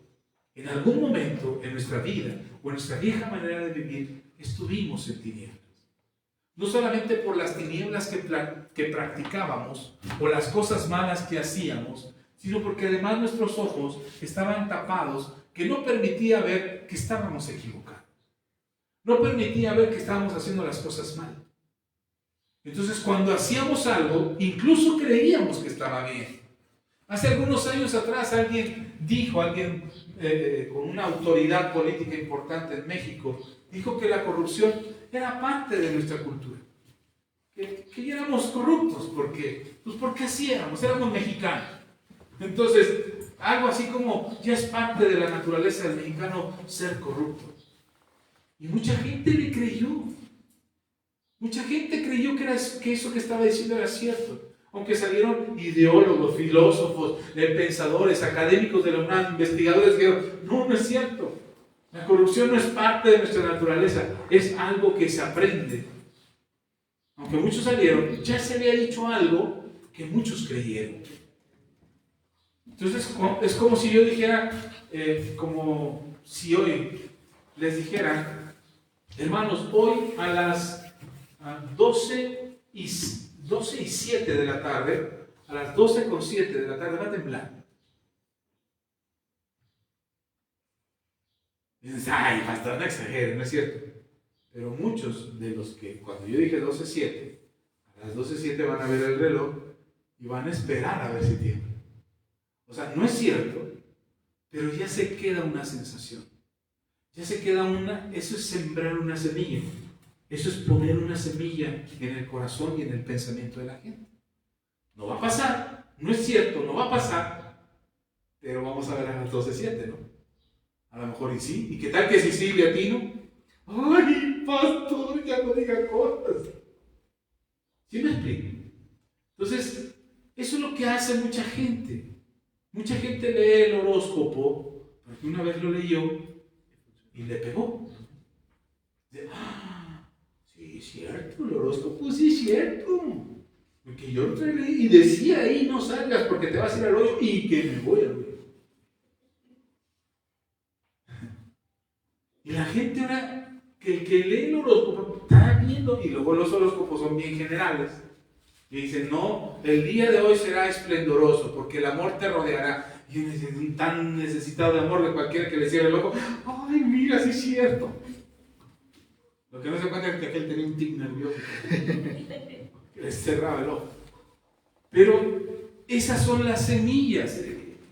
en algún momento en nuestra vida o en nuestra vieja manera de vivir, estuvimos en tinieblas. No solamente por las tinieblas que practicábamos o las cosas malas que hacíamos, sino porque además nuestros ojos estaban tapados, que no permitía ver que estábamos equivocados. No permitía ver que estábamos haciendo las cosas mal. Entonces, cuando hacíamos algo, incluso creíamos que estaba bien. Hace algunos años atrás alguien con una autoridad política importante en México, dijo que la corrupción era parte de nuestra cultura. Que ya éramos corruptos, porque así éramos mexicanos. Entonces, algo así como ya es parte de la naturaleza del mexicano ser corrupto. Y mucha gente le creyó. Mucha gente creyó que eso que estaba diciendo era cierto. Aunque salieron ideólogos, filósofos, pensadores, académicos de la UNAM, investigadores que dijeron, no es cierto. La corrupción no es parte de nuestra naturaleza, es algo que se aprende. Aunque muchos salieron, ya se había dicho algo que muchos creyeron. Entonces es como si yo dijera, como si hoy les dijera, hermanos, hoy a las 12:07 de la tarde, a las 12:07 de la tarde va a temblar. Y dices, ay, pastor, no exagere, no es cierto. Pero muchos de los que, cuando yo dije 12:07, a las 12:07 van a ver el reloj y van a esperar a ver si tiembla. O sea, no es cierto, pero ya se queda una sensación. Ya se queda eso es sembrar una semilla. Eso es poner una semilla en el corazón y en el pensamiento de la gente. No va a pasar, no es cierto, no va a pasar, pero vamos a ver a las 12:07, ¿no? A lo mejor y sí. ¿Y qué tal que si sí le atino? ¡Ay, pastor, ya no diga cosas! ¿Sí me explico? Entonces, eso es lo que hace mucha gente. Mucha gente lee el horóscopo, porque una vez lo leyó y le pegó. Dice, sí es cierto, el horóscopo sí es cierto. Porque yo lo leí y decía ahí, no salgas porque te vas a ir al hoyo y que me voy al hoyo. Y la gente ahora, que el que lee el horóscopo está viendo, y luego los horóscopos son bien generales, y dicen, no, el día de hoy será esplendoroso porque el amor te rodeará. Y uno dice, tan necesitado de amor de cualquiera que le cierre el ojo, ay, mira, sí es cierto. Lo que no se cuenta es que aquel tenía un tic nervioso, que le cerraba el ojo. Pero esas son las semillas,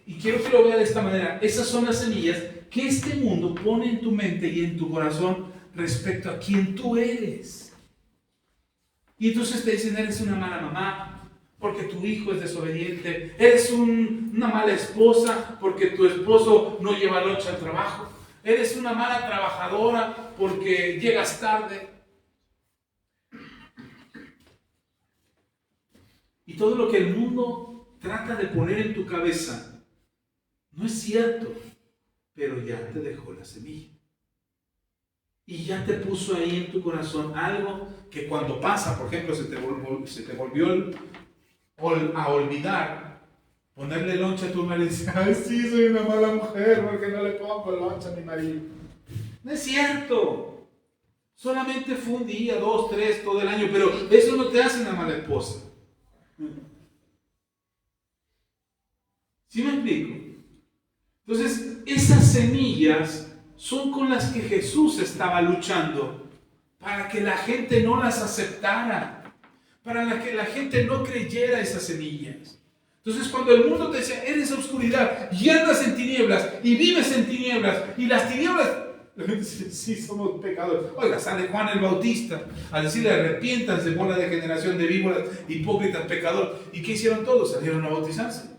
y quiero que lo vea de esta manera, esas son las semillas que este mundo pone en tu mente y en tu corazón respecto a quién tú eres. Y entonces te dicen, eres una mala mamá porque tu hijo es desobediente, eres una mala esposa porque tu esposo no lleva lonche al trabajo, eres una mala trabajadora porque llegas tarde. Y todo lo que el mundo trata de poner en tu cabeza no es cierto, pero ya te dejó la semilla. Y ya te puso ahí en tu corazón algo que cuando pasa, por ejemplo, se te volvió a olvidar ponerle lonche a tu marido y dices, ay, sí, soy una mala mujer porque no le pongo lonche a mi marido. No es cierto. Solamente fue un día, 2, 3, todo el año, pero eso no te hace una mala esposa. ¿Sí me explico? Entonces, esas semillas son con las que Jesús estaba luchando para que la gente no las aceptara, para que la gente no creyera esas semillas. Entonces, cuando el mundo te decía, eres oscuridad y andas en tinieblas y vives en tinieblas y las tinieblas, la gente dice, sí, somos pecadores. Oiga, sale Juan el Bautista a decirle, arrepiéntanse, bola de generación de víboras, hipócritas, pecador. ¿Y qué hicieron todos? Salieron a bautizarse.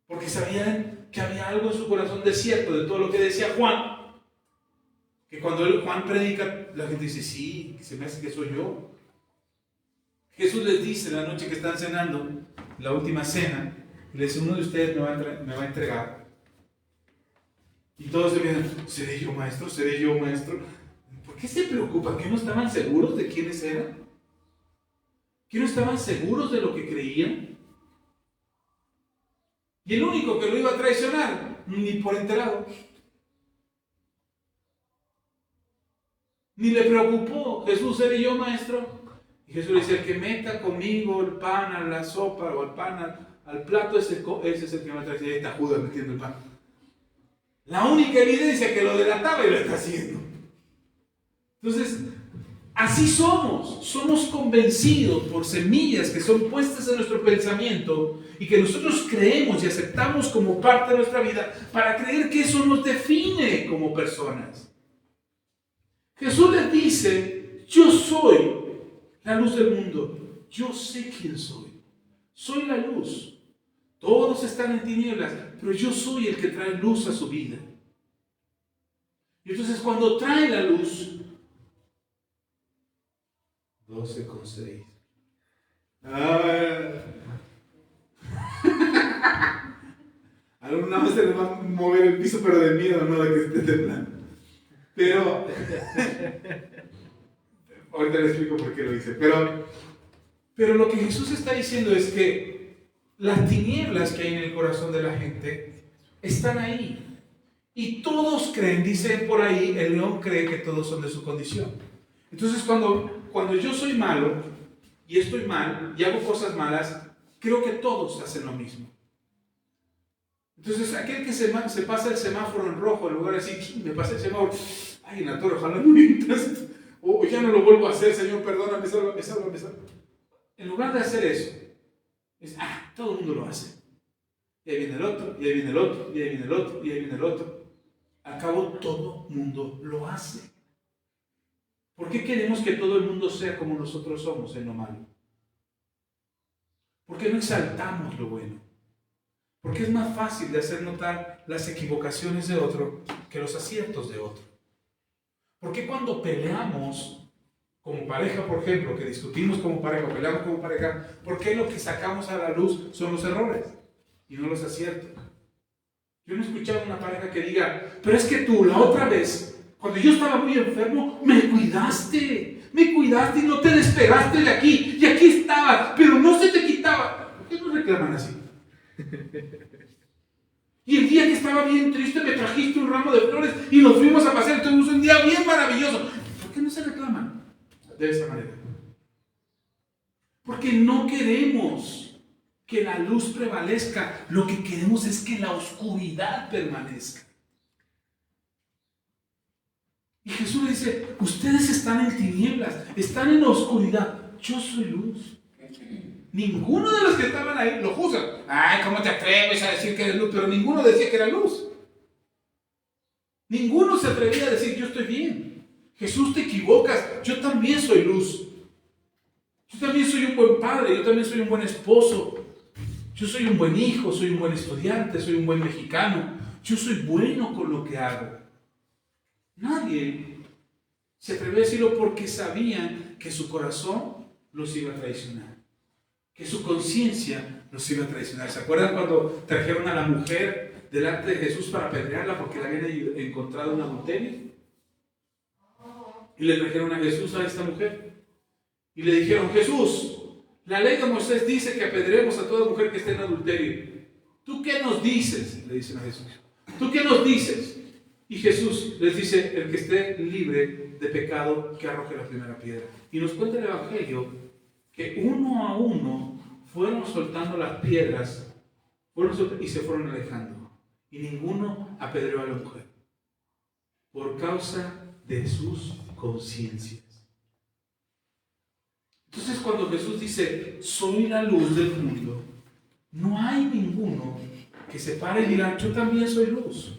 Porque sabían que había algo en su corazón de cierto de todo lo que decía Juan. Que cuando Juan predica, la gente dice, sí, se me hace que soy yo. Jesús les dice la noche que están cenando, la última cena, y les dice, uno de ustedes me va a entregar. Y todos se piensan, ¿seré yo maestro? ¿Seré yo maestro? ¿Por qué se preocupan? ¿Que no estaban seguros de quiénes eran? ¿Que no estaban seguros de lo que creían? Y el único que lo iba a traicionar, ni por enterado. Ni le preocupó, Jesús, ¿seré yo maestro? Y Jesús le dice, el que meta conmigo el pan a la sopa o el pan al plato, ese es el que me va a traer. Y ahí está Judas metiendo el pan. La única evidencia que lo delataba y lo está haciendo. Entonces, así somos convencidos por semillas que son puestas en nuestro pensamiento y que nosotros creemos y aceptamos como parte de nuestra vida para creer que eso nos define como personas. Jesús les dice, yo soy la luz del mundo, yo sé quién soy la luz. Todos están en tinieblas, pero yo soy el que trae luz a su vida. Y entonces cuando trae la luz, 12:6. Alguna vez se le va a mover el piso, pero de miedo, no de que esté temblando. Pero, ahorita le explico por qué lo dice. Pero lo que Jesús está diciendo es que las tinieblas que hay en el corazón de la gente están ahí. Y todos creen, dice por ahí, el león cree que todos son de su condición. Entonces cuando yo soy malo y estoy mal y hago cosas malas, creo que todos hacen lo mismo. Entonces aquel que se pasa el semáforo en rojo, en lugar de decir, me pasé el semáforo, ay, en la torre, ojalá no me entres, o ya no lo vuelvo a hacer, Señor, perdóname, sálvame. En lugar de hacer eso, es, todo el mundo lo hace. Y ahí viene el otro, y ahí viene el otro, y ahí viene el otro, y ahí viene el otro. Al cabo, todo el mundo lo hace. ¿Por qué queremos que todo el mundo sea como nosotros somos en lo malo? ¿Por qué no exaltamos lo bueno? Porque es más fácil de hacer notar las equivocaciones de otro que los aciertos de otro. ¿Por qué cuando peleamos como pareja, por ejemplo, que discutimos como pareja, peleamos como pareja, ¿por qué lo que sacamos a la luz son los errores y no los aciertos? Yo no he escuchado una pareja que diga, pero es que tú la otra vez, cuando yo estaba muy enfermo, me cuidaste y no te despegaste de aquí, y aquí estabas, pero no se te quitaba. ¿Por qué no reclaman así? Y el día que estaba bien triste me trajiste un ramo de flores y nos fuimos a pasear, tuvimos un día bien maravilloso. ¿Por qué no se reclaman de esa manera? Porque no queremos que la luz prevalezca, lo que queremos es que la oscuridad permanezca. Y Jesús le dice, ustedes están en tinieblas, están en oscuridad, yo soy luz. Ninguno de los que estaban ahí lo juzgan. Ay, ¿cómo te atreves a decir que eres luz? Pero ninguno decía que era luz. Ninguno se atrevía a decir, yo estoy bien. Jesús, te equivocas, yo también soy luz. Yo también soy un buen padre, yo también soy un buen esposo. Yo soy un buen hijo, soy un buen estudiante, soy un buen mexicano. Yo soy bueno con lo que hago. Nadie se atrevió a decirlo porque sabían que su corazón los iba a traicionar, que su conciencia los iba a traicionar. ¿Se acuerdan cuando trajeron a la mujer delante de Jesús para apedrearla porque la habían encontrado en adulterio? Y le trajeron a Jesús a esta mujer y le dijeron, Jesús, la ley de Moisés dice que apedreemos a toda mujer que esté en adulterio. ¿Tú qué nos dices? Le dicen a Jesús. ¿Tú qué nos dices? Y Jesús les dice, el que esté libre de pecado, que arroje la primera piedra. Y nos cuenta el Evangelio que uno a uno fueron soltando las piedras y se fueron alejando. Y ninguno apedreó a la mujer por causa de sus conciencias. Entonces cuando Jesús dice, soy la luz del mundo, no hay ninguno que se pare y diga, yo también soy luz.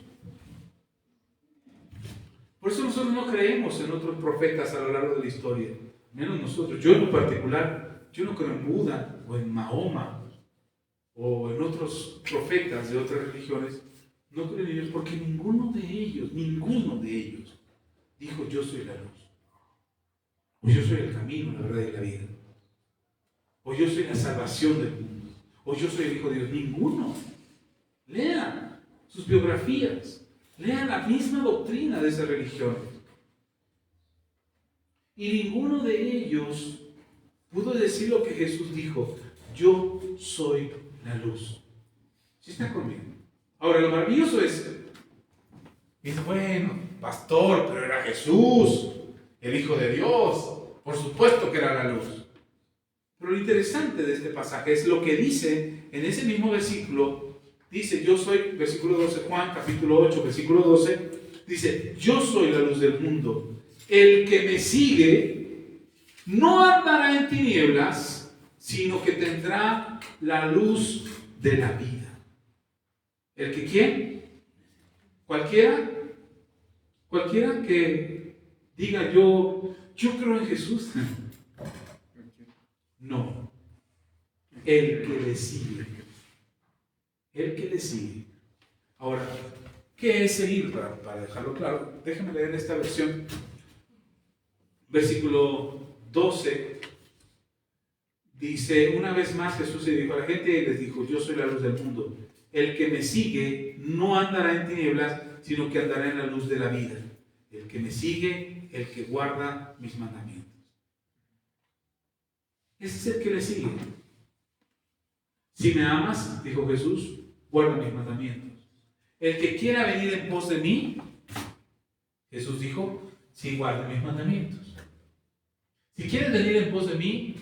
Por eso nosotros no creemos en otros profetas a lo largo de la historia, menos nosotros. Yo en lo particular, yo no creo en Buda o en Mahoma o en otros profetas de otras religiones. No creo en ellos porque ninguno de ellos dijo yo soy la luz. O yo soy el camino, la verdad y la vida. O yo soy la salvación del mundo. O yo soy el Hijo de Dios. Ninguno. Lean sus biografías. Lean la misma doctrina de esas religiones. Y ninguno de ellos pudo decir lo que Jesús dijo. Yo soy la luz. ¿Sí está conmigo? Ahora, lo maravilloso es, dice, bueno, pastor, pero era Jesús, el Hijo de Dios. Por supuesto que era la luz. Pero lo interesante de este pasaje es lo que dice en ese mismo versículo. Dice, yo soy, versículo 12, Juan, capítulo 8, versículo 12, dice, yo soy la luz del mundo. El que me sigue no andará en tinieblas, sino que tendrá la luz de la vida. ¿El que quién? Cualquiera que diga yo creo en Jesús. No. El que le sigue. El que le sigue. Ahora, ¿qué es seguir? Para dejarlo claro, déjenme leer esta versión. Versículo 12. Dice, una vez más Jesús se dijo a la gente y les dijo, yo soy la luz del mundo. El que me sigue no andará en tinieblas, sino que andará en la luz de la vida. El que me sigue, el que guarda mis mandamientos. Ese es el que le sigue. Si me amas, dijo Jesús, guarda mis mandamientos. El que quiera venir en pos de mí, Jesús dijo, sí, guarda mis mandamientos. Si quieres venir en pos de mí,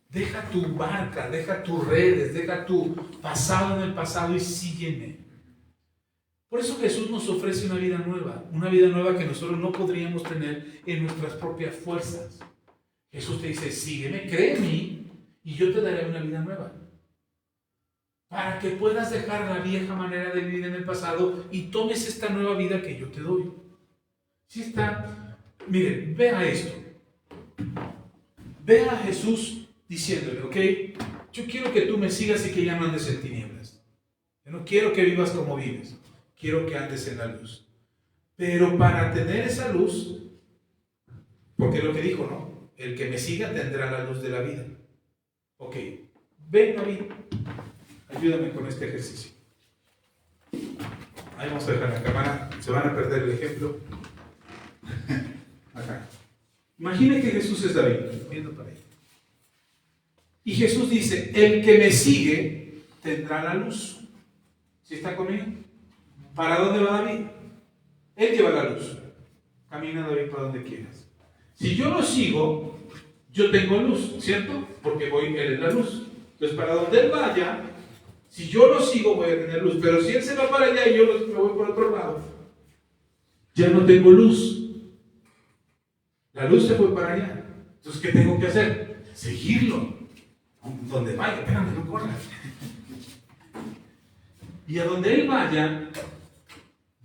deja tu barca, deja tus redes, deja tu pasado en el pasado y sígueme. Por eso Jesús nos ofrece una vida nueva que nosotros no podríamos tener en nuestras propias fuerzas. Jesús te dice, sígueme, cree en mí y yo te daré una vida nueva. Para que puedas dejar la vieja manera de vivir en el pasado y tomes esta nueva vida que yo te doy. ¿Sí está? Miren, vea esto. Vea a Jesús diciéndole, ok, yo quiero que tú me sigas y que ya no andes en tinieblas. Yo no quiero que vivas como vives. Quiero que andes en la luz. Pero para tener esa luz, porque es lo que dijo, ¿no? el que me siga tendrá la luz de la vida. Ok, ven David, ayúdame con este ejercicio. Ahí vamos a dejar la cámara, se van a perder el ejemplo. Acá. Imagine que Jesús es David, viendo para ahí. Y Jesús dice, el que me sigue tendrá la luz. ¿Sí está conmigo? ¿Para dónde va David? Él lleva la luz. Camina David para donde quieras. Si yo lo sigo, yo tengo luz, ¿cierto? Porque él es la luz. Entonces, para donde él vaya, si yo lo sigo, voy a tener luz. Pero si él se va para allá y yo me voy por otro lado, ya no tengo luz. La luz se fue para allá. Entonces, ¿qué tengo que hacer? Seguirlo. Donde vaya, espérame, no corras. Y a donde él vaya,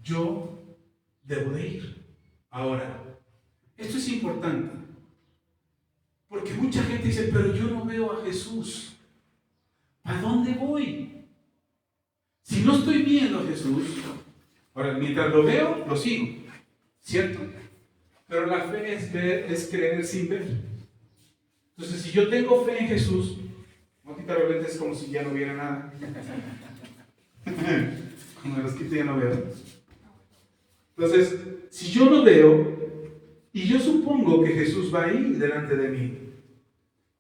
yo debo de ir. Ahora, esto es importante. Porque mucha gente dice, pero yo no veo a Jesús. ¿A dónde voy? Si no estoy viendo a Jesús, ahora mientras lo veo, lo sigo. ¿Cierto? Pero la fe es creer sin ver. Entonces, si yo tengo fe en Jesús, no quitar los lentes como si ya no viera nada. Cuando los quito ya no veo. Entonces, si yo no veo, y yo supongo que Jesús va ahí delante de mí,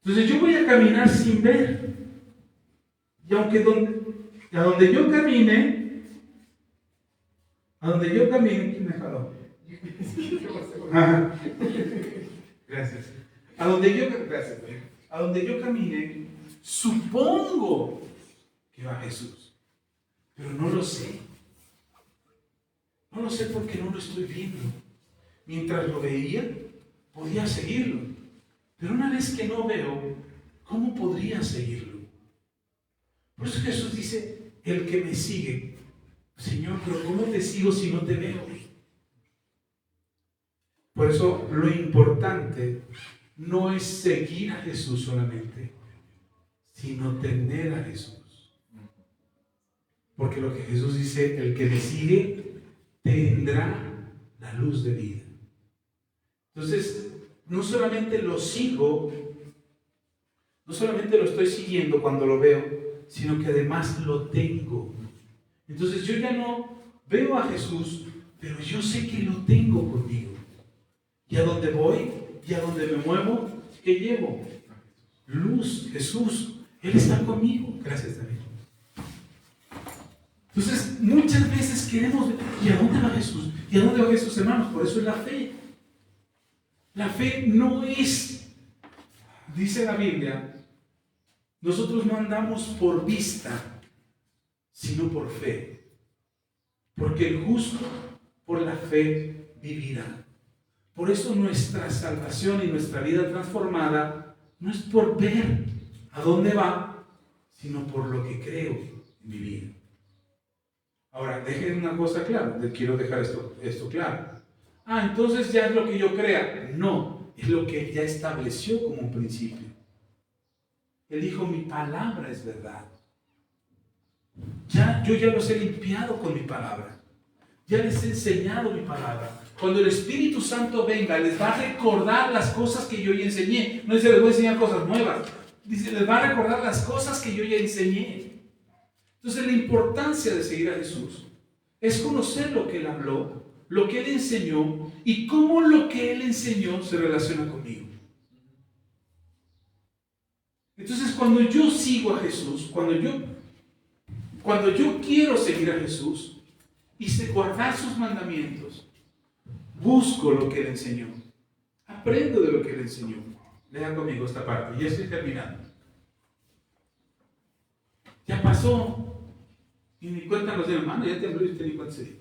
entonces yo voy a caminar sin ver. Y aunque a donde yo camine, ¿quién me jaló? Gracias. A donde yo camine, supongo que va Jesús, pero no lo sé. No lo sé porque no lo estoy viendo. Mientras lo veía, podía seguirlo. Pero una vez que no veo, ¿cómo podría seguirlo? Por eso Jesús dice, el que me sigue, Señor, pero ¿cómo te sigo si no te veo? Por eso lo importante no es seguir a Jesús solamente, sino tener a Jesús. Porque lo que Jesús dice, el que me sigue tendrá la luz de vida. Entonces, no solamente lo sigo, no solamente lo estoy siguiendo cuando lo veo, sino que además lo tengo. Entonces yo ya no veo a Jesús, pero yo sé que lo tengo conmigo. Y a donde voy, y a donde me muevo, ¿qué llevo? Luz, Jesús. Él está conmigo. Gracias, David. Entonces, muchas veces queremos ver, ¿y a dónde va Jesús? ¿Y a dónde va Jesús, hermanos? Por eso es la fe. La fe no es, dice la Biblia, nosotros no andamos por vista, sino por fe. Porque el justo por la fe vivirá. Por eso nuestra salvación y nuestra vida transformada no es por ver a dónde va, sino por lo que creo en mi vida. Ahora, dejen una cosa clara, quiero dejar esto claro. Entonces ya es lo que yo crea. No, es lo que Él ya estableció como un principio. Él dijo, mi palabra es verdad. Yo ya los he limpiado con mi palabra. Ya les he enseñado mi palabra. Cuando el Espíritu Santo venga, les va a recordar las cosas que yo ya enseñé. No dice, les voy a enseñar cosas nuevas. Dice, les va a recordar las cosas que yo ya enseñé. Entonces, la importancia de seguir a Jesús es conocer lo que Él habló, lo que Él enseñó y cómo lo que Él enseñó se relaciona conmigo. Entonces, cuando yo sigo a Jesús, cuando yo quiero seguir a Jesús y guardar sus mandamientos, busco lo que Él enseñó, aprendo de lo que Él enseñó. Lean conmigo esta parte, ya estoy terminando. Ya pasó. Y ni cuenta nos dio, hermano, ya tembló y usted ni cuenta se dio.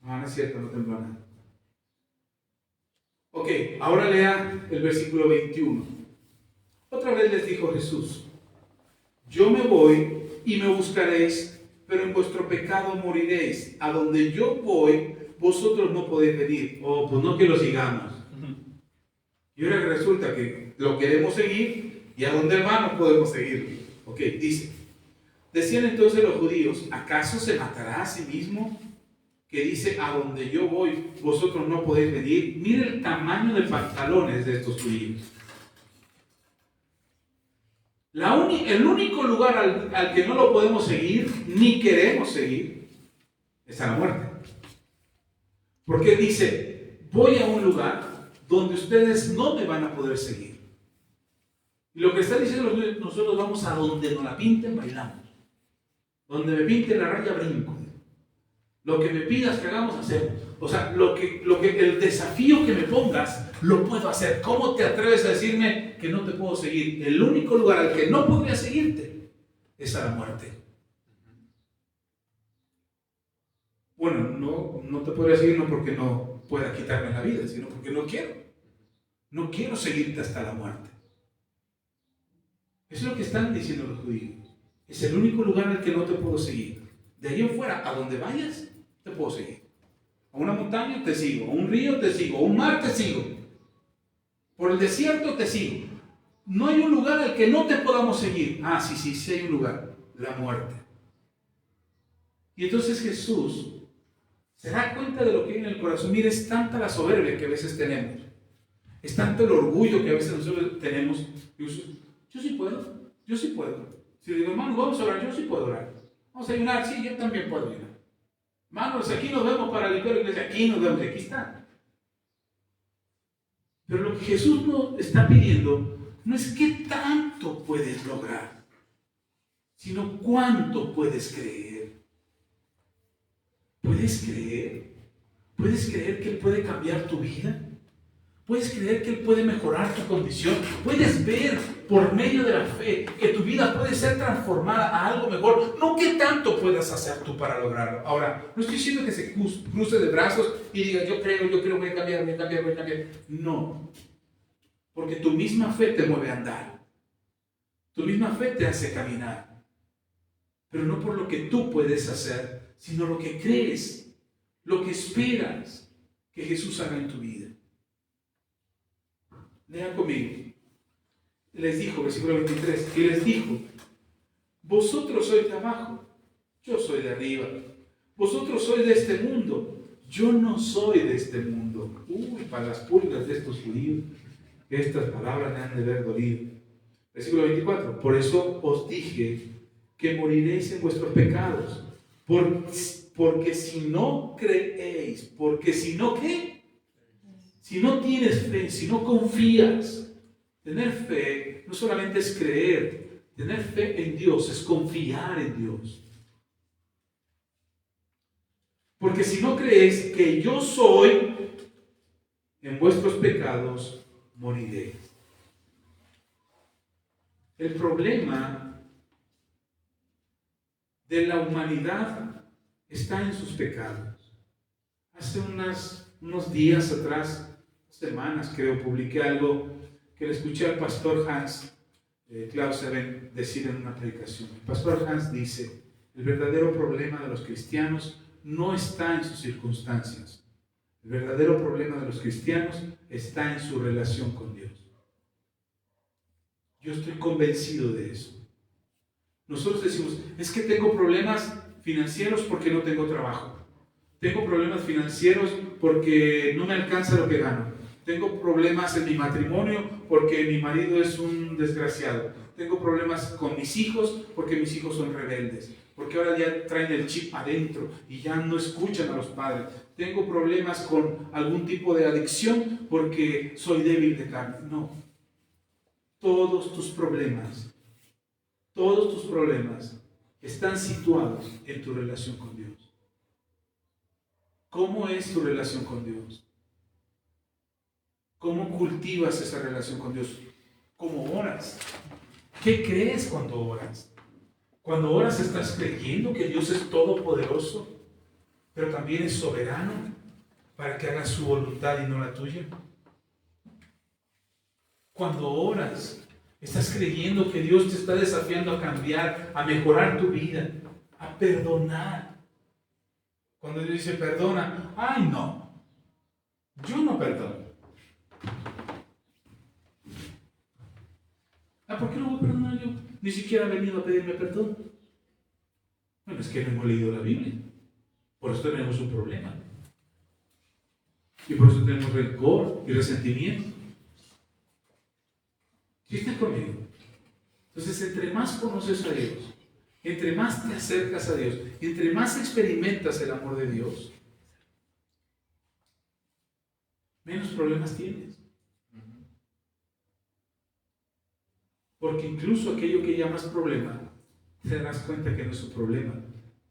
No es cierto, no tembló nada. Ok, ahora lea el versículo 21. Otra vez les dijo Jesús, yo me voy y me buscaréis, pero en vuestro pecado moriréis. A donde yo voy, vosotros no podéis venir. Pues no que lo sigamos. Y ahora resulta que lo queremos seguir y a donde Él va no podemos seguirlo. Ok, dice. Decían entonces los judíos, ¿acaso se matará a sí mismo? que dice, a donde yo voy, vosotros no podéis venir. Mire el tamaño de pantalones de estos judíos. El único lugar al que no lo podemos seguir, ni queremos seguir, es a la muerte. Porque dice, voy a un lugar donde ustedes no me van a poder seguir. Y lo que está diciendo, nosotros vamos a donde nos la pinten, bailamos. Donde me pinten la raya, brinco. Lo que me pidas que hagamos, hacemos. O sea, el desafío que me pongas, lo puedo hacer. ¿Cómo te atreves a decirme que no te puedo seguir? El único lugar al que no podría seguirte es a la muerte. Bueno, no te podría seguir no porque no pueda quitarme la vida, sino porque no quiero. No quiero seguirte hasta la muerte. Eso es lo que están diciendo los judíos. Es el único lugar al que no te puedo seguir. De ahí en fuera, a donde vayas, te puedo seguir. A una montaña te sigo, a un río te sigo, a un mar te sigo. Por el desierto te sigo. No hay un lugar al que no te podamos seguir. Ah, sí hay un lugar. La muerte. Y entonces Jesús se da cuenta de lo que hay en el corazón. Mire, es tanta la soberbia que a veces tenemos. Es tanto el orgullo que a veces nosotros tenemos. Yo sí puedo. Si le digo, hermano, vamos a orar, yo sí puedo orar. Vamos a ayunar, sí, yo también puedo ayunar. Hermanos, aquí nos vemos para limpiar la iglesia, aquí nos vemos, aquí está. Pero lo que Jesús nos está pidiendo no es qué tanto puedes lograr, sino cuánto puedes creer. ¿Puedes creer? ¿Puedes creer que Él puede cambiar tu vida? ¿Puedes creer que Él puede mejorar tu condición? ¿Puedes ver por medio de la fe que tu vida puede ser transformada a algo mejor? No qué tanto puedas hacer tú para lograrlo. Ahora, no estoy diciendo que se cruce de brazos y diga, yo creo, voy a cambiar. No. Porque tu misma fe te mueve a andar. Tu misma fe te hace caminar. Pero no por lo que tú puedes hacer, sino lo que crees, lo que esperas que Jesús haga en tu vida. Lean conmigo. Les dijo, versículo 23, y les dijo, vosotros sois de abajo, yo soy de arriba. Vosotros sois de este mundo, yo no soy de este mundo. Para las pulgas de estos judíos, estas palabras me han de haber dolido. Versículo 24, por eso os dije que moriréis en vuestros pecados, porque si no creéis, ¿qué? Si no tienes fe, si no confías, tener fe no solamente es creer, tener fe en Dios es confiar en Dios. Porque si no creéis que yo soy, en vuestros pecados moriréis. El problema de la humanidad está en sus pecados. Hace unos días atrás, semanas creo, publiqué algo que le escuché al pastor Hans Clausewitz decir en una predicación. El pastor Hans dice, el verdadero problema de los cristianos no está en sus circunstancias. El verdadero problema de los cristianos está en su relación con Dios. Yo estoy convencido de eso. Nosotros decimos, es que tengo problemas financieros porque no tengo trabajo. Tengo problemas financieros porque no me alcanza lo que gano. Tengo problemas en mi matrimonio porque mi marido es un desgraciado. Tengo problemas con mis hijos porque mis hijos son rebeldes. Porque ahora ya traen el chip adentro y ya no escuchan a los padres. Tengo problemas con algún tipo de adicción porque soy débil de carne. No. Todos tus problemas están situados en tu relación con Dios. ¿Cómo es tu relación con Dios? ¿Cómo cultivas esa relación con Dios? ¿Cómo oras? ¿Qué crees cuando oras? Cuando oras estás creyendo que Dios es todopoderoso, pero también es soberano para que hagas su voluntad y no la tuya. Cuando oras, estás creyendo que Dios te está desafiando a cambiar, a mejorar tu vida, a perdonar. Cuando Dios dice perdona, ay no, yo no perdono. ¿Por qué no voy a perdonar yo? Ni siquiera he venido a pedirme perdón. Bueno, es que no hemos leído la Biblia. Por eso tenemos un problema. Y por eso tenemos rencor y resentimiento. ¿Sí está conmigo? Entonces, entre más conoces a Dios, entre más te acercas a Dios, entre más experimentas el amor de Dios, menos problemas tienes. Porque incluso aquello que llamas problema, te darás cuenta que no es un problema.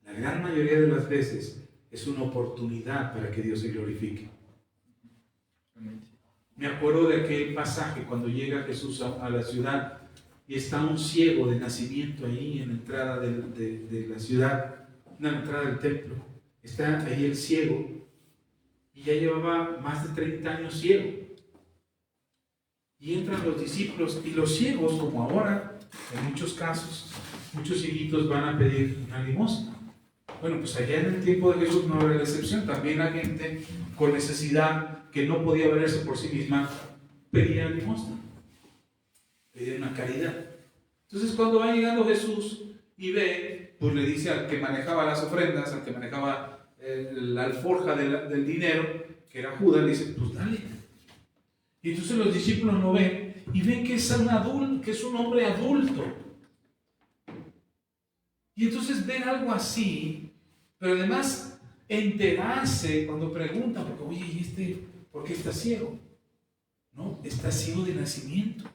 La gran mayoría de las veces es una oportunidad para que Dios se glorifique. Me acuerdo de aquel pasaje cuando llega Jesús a la ciudad y está un ciego de nacimiento ahí en la entrada de la ciudad, en la entrada del templo. Está ahí el ciego y ya llevaba más de 30 años ciego. Y entran los discípulos y los ciegos, como ahora, en muchos casos, muchos cieguitos van a pedir una limosna. Bueno, pues allá en el tiempo de Jesús no era la excepción. También la gente con necesidad que no podía valerse por sí misma pedía limosna, pedía una caridad. Entonces cuando va llegando Jesús y ve, pues le dice al que manejaba las ofrendas, al que manejaba la alforja del dinero, que era Judas, le dice, pues dale. Y entonces los discípulos lo ven y ven que es un hombre adulto. Y entonces ven algo así, pero además enterarse cuando preguntan, porque oye, ¿y por qué está ciego? No, está ciego de nacimiento.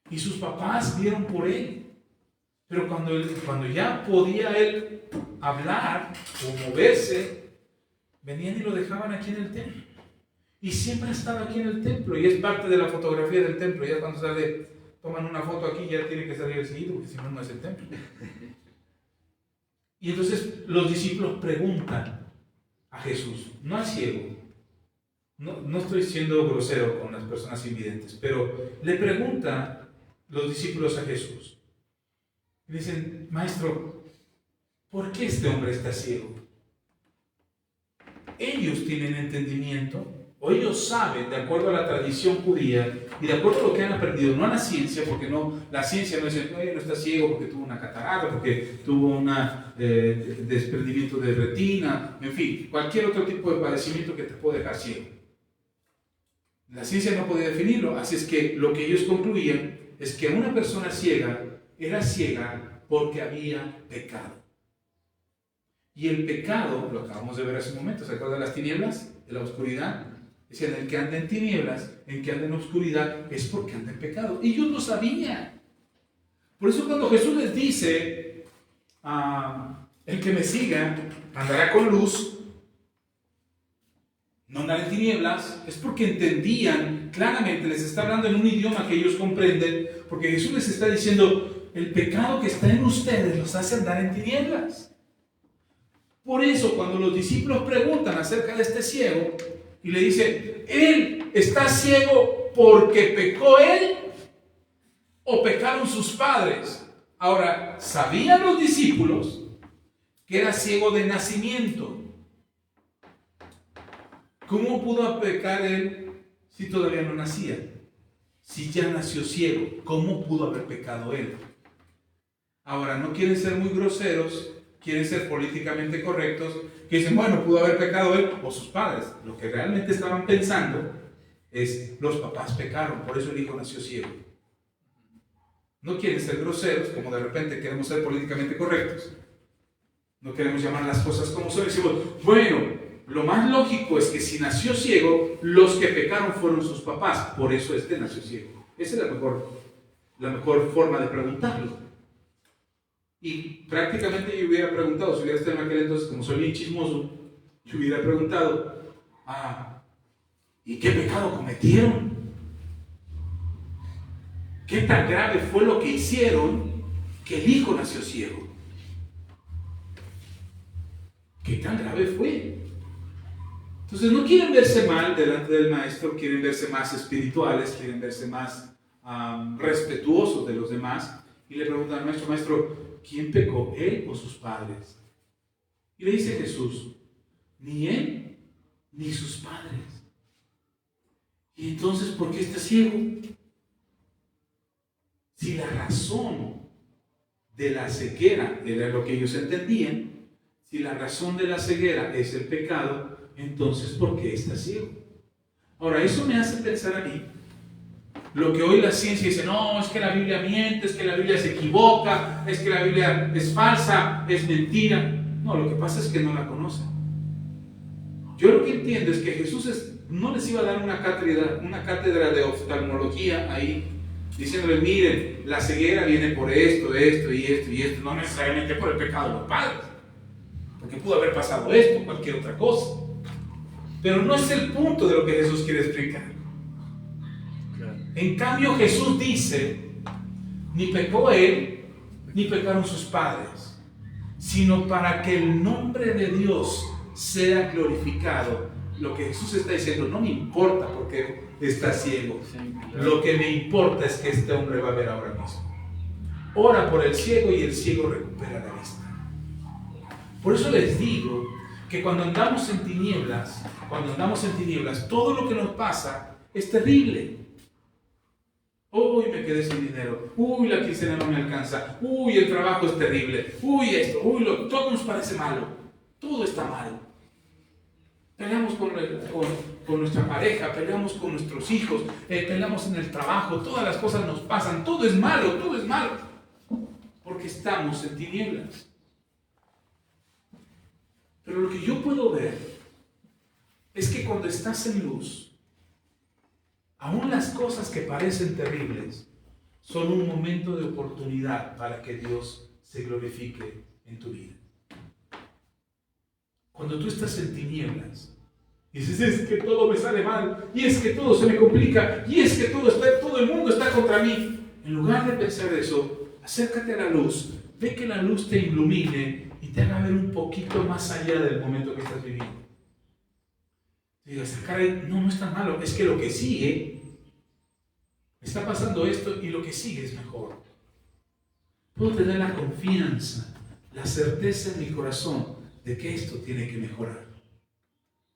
Y sus papás vieron por él. Pero cuando ya podía él hablar o moverse, venían y lo dejaban aquí en el templo. Y siempre estaba aquí en el templo, y es parte de la fotografía del templo. Ya cuando toman una foto aquí, ya tiene que salir el seguido, porque si no, no es el templo. Y entonces los discípulos preguntan a Jesús, no al ciego, no estoy siendo grosero con las personas invidentes, pero le preguntan los discípulos a Jesús. Y dicen, Maestro, ¿por qué este hombre está ciego? Ellos tienen entendimiento, o ellos saben, de acuerdo a la tradición judía y de acuerdo a lo que han aprendido, no a la ciencia, porque la ciencia no dice, no está ciego porque tuvo una catarata, porque tuvo un desprendimiento de retina, en fin, cualquier otro tipo de padecimiento que te puede dejar ciego. La ciencia no podía definirlo, así es que lo que ellos concluían es que una persona ciega era ciega porque había pecado. Y el pecado, lo acabamos de ver hace un momento, ¿se acuerdan de las tinieblas? De la oscuridad. Decían, el que anda en tinieblas, el que anda en oscuridad, es porque anda en pecado. Ellos lo sabían. Por eso cuando Jesús les dice, el que me siga andará con luz, no andará en tinieblas, es porque entendían claramente, les está hablando en un idioma que ellos comprenden, porque Jesús les está diciendo, el pecado que está en ustedes los hace andar en tinieblas. Por eso cuando los discípulos preguntan acerca de este ciego, y le dicen, ¿él está ciego porque pecó él o pecaron sus padres? Ahora, ¿sabían los discípulos que era ciego de nacimiento? ¿Cómo pudo pecar él si todavía no nacía? Si ya nació ciego, ¿cómo pudo haber pecado él? Ahora, no quieren ser muy groseros, quieren ser políticamente correctos, que dicen, bueno, pudo haber pecado él o sus padres. Lo que realmente estaban pensando es, los papás pecaron, por eso el hijo nació ciego. No quieren ser groseros, como de repente queremos ser políticamente correctos. No queremos llamar las cosas como son. Decimos, bueno, lo más lógico es que si nació ciego, los que pecaron fueron sus papás, por eso nació ciego. Esa es la mejor forma de preguntarlo. Y prácticamente yo hubiera preguntado, si hubiera estado en aquel entonces, como soy bien chismoso, yo hubiera preguntado, ¿y qué pecado cometieron? ¿Qué tan grave fue lo que hicieron que el hijo nació ciego? ¿Qué tan grave fue? Entonces no quieren verse mal delante del maestro, quieren verse más espirituales, quieren verse más respetuosos de los demás. Y le preguntan al maestro, ¿quién pecó, él o sus padres? Y le dice Jesús, ni él ni sus padres. ¿Y entonces por qué está ciego? Si la razón de la ceguera era lo que ellos entendían, Si la razón de la ceguera es el pecado, entonces ¿por qué está ciego? Ahora, eso me hace pensar a mí lo que hoy la ciencia dice: no, es que la Biblia miente, es que la Biblia se equivoca, es que la Biblia es falsa, es mentira. No, lo que pasa es que no la conocen. Yo lo que entiendo es que Jesús no les iba a dar una cátedra de oftalmología ahí, diciéndoles: miren, la ceguera viene por esto, esto y esto y esto, no necesariamente por el pecado de los padres, porque pudo haber pasado esto, cualquier otra cosa. Pero no es el punto de lo que Jesús quiere explicar. En cambio, Jesús dice: ni pecó él, ni pecaron sus padres, sino para que el nombre de Dios sea glorificado. Lo que Jesús está diciendo: no me importa porque está ciego, lo que me importa es que este hombre va a ver ahora mismo. Ora por el ciego y el ciego recupera la vista. Por eso les digo que cuando andamos en tinieblas, todo lo que nos pasa es terrible. Uy, me quedé sin dinero. Uy, la quincena no me alcanza. Uy, el trabajo es terrible. Uy, esto. Uy, todo nos parece malo. Todo está mal. Peleamos con nuestra pareja, peleamos con nuestros hijos, peleamos en el trabajo. Todas las cosas nos pasan. Todo es malo, todo es malo. Porque estamos en tinieblas. Pero lo que yo puedo ver es que cuando estás en luz, aún las cosas que parecen terribles son un momento de oportunidad para que Dios se glorifique en tu vida. Cuando tú estás en tinieblas y dices: es que todo me sale mal, y es que todo se me complica, y es que todo el mundo está contra mí. En lugar de pensar eso, acércate a la luz, ve que la luz te ilumine y te haga ver un poquito más allá del momento que estás viviendo. Digas: caray, no es tan malo, es que lo que sigue, está pasando esto y lo que sigue es mejor. Puedo tener la confianza, la certeza en mi corazón de que esto tiene que mejorar.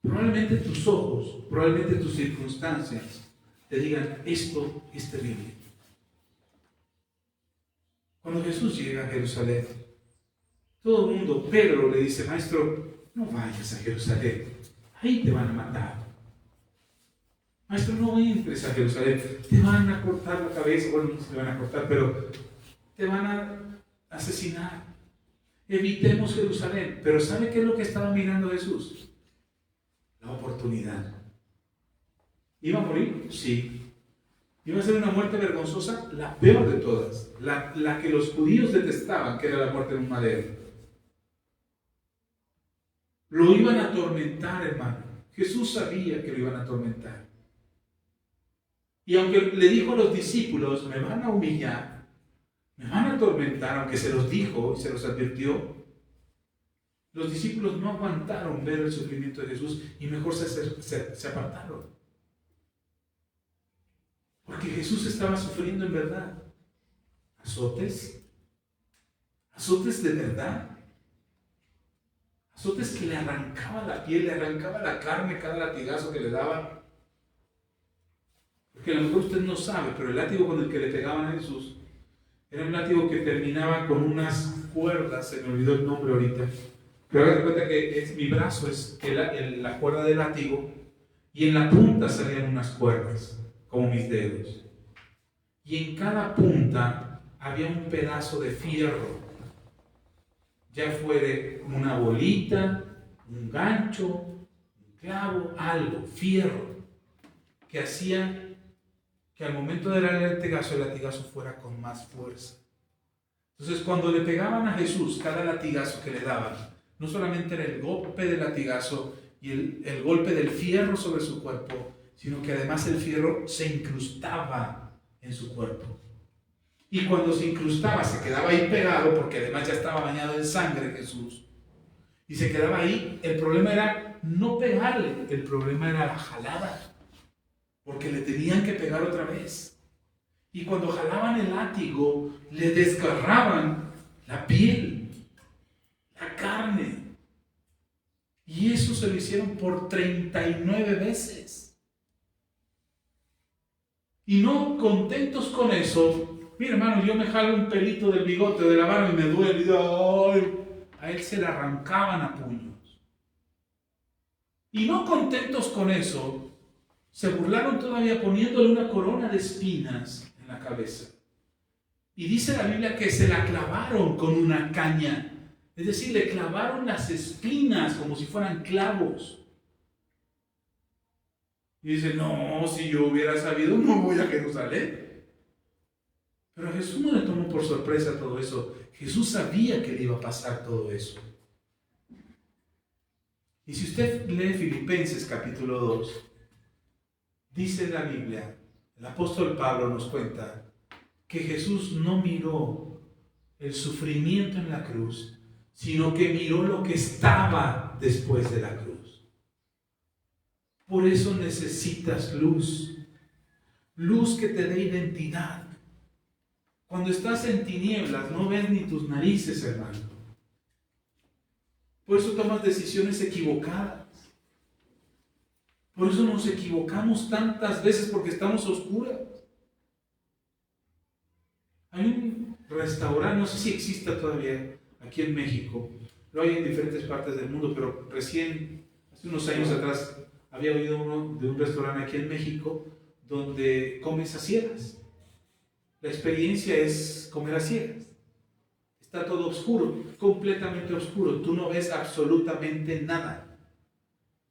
Probablemente tus ojos, probablemente tus circunstancias te digan: esto es terrible. Cuando Jesús llega a Jerusalén, todo el mundo, Pedro le dice: maestro, no vayas a Jerusalén, ahí te van a matar. Maestro, no entres a Jerusalén, te van a cortar la cabeza. Bueno, no se te van a cortar, pero te van a asesinar. Evitemos Jerusalén. Pero ¿sabe qué es lo que estaba mirando Jesús? La oportunidad. ¿Iba a morir? Sí. ¿Iba a ser una muerte vergonzosa? La peor de todas. La que los judíos detestaban, que era la muerte en un madero. Lo iban a atormentar, hermano. Jesús sabía que lo iban a atormentar. Y aunque le dijo a los discípulos: me van a humillar, me van a atormentar, aunque se los dijo y se los advirtió, los discípulos no aguantaron ver el sufrimiento de Jesús y mejor se apartaron. Porque Jesús estaba sufriendo en verdad. ¿Azotes? ¿Azotes de verdad? ¿Azotes que le arrancaba la piel, le arrancaba la carne cada latigazo que le daban? Porque a lo mejor usted no sabe, pero el látigo con el que le pegaban a Jesús era un látigo que terminaba con unas cuerdas, se me olvidó el nombre ahorita, pero hágase cuenta que mi brazo es la cuerda del látigo y en la punta salían unas cuerdas, como mis dedos. Y en cada punta había un pedazo de fierro, ya fuere una bolita, un gancho, un clavo, algo, fierro, que hacía que al momento de darle el latigazo fuera con más fuerza. Entonces, cuando le pegaban a Jesús, cada latigazo que le daban, no solamente era el golpe del latigazo y el golpe del fierro sobre su cuerpo, sino que además el fierro se incrustaba en su cuerpo. Y cuando se incrustaba, se quedaba ahí pegado, porque además ya estaba bañado en sangre Jesús, y se quedaba ahí. El problema era no pegarle, el problema era la jalada, porque le tenían que pegar otra vez. Y cuando jalaban el látigo, le desgarraban la piel, la carne. Y eso se lo hicieron por 39 veces. Y no contentos con eso, mira, hermano, yo me jalo un pelito del bigote o de la barba y me duele. Y a él se le arrancaban a puños. Y no contentos con eso, se burlaron todavía poniéndole una corona de espinas en la cabeza. Y dice la Biblia que se la clavaron con una caña. Es decir, le clavaron las espinas como si fueran clavos. Y dice, no, si yo hubiera sabido, no voy a Jerusalén. Pero a Jesús no le tomó por sorpresa todo eso. Jesús sabía que le iba a pasar todo eso. Y si usted lee Filipenses capítulo 2, dice la Biblia, el apóstol Pablo nos cuenta que Jesús no miró el sufrimiento en la cruz, sino que miró lo que estaba después de la cruz. Por eso necesitas luz, luz que te dé identidad. Cuando estás en tinieblas no ves ni tus narices, hermano. Por eso tomas decisiones equivocadas. Por eso nos equivocamos tantas veces porque estamos oscuras. Hay un restaurante, no sé si exista todavía aquí en México, lo hay en diferentes partes del mundo, pero recién, hace unos años atrás, había oído uno de un restaurante aquí en México donde comes a ciegas. La experiencia es comer a ciegas. Está todo oscuro, completamente oscuro. Tú no ves absolutamente nada.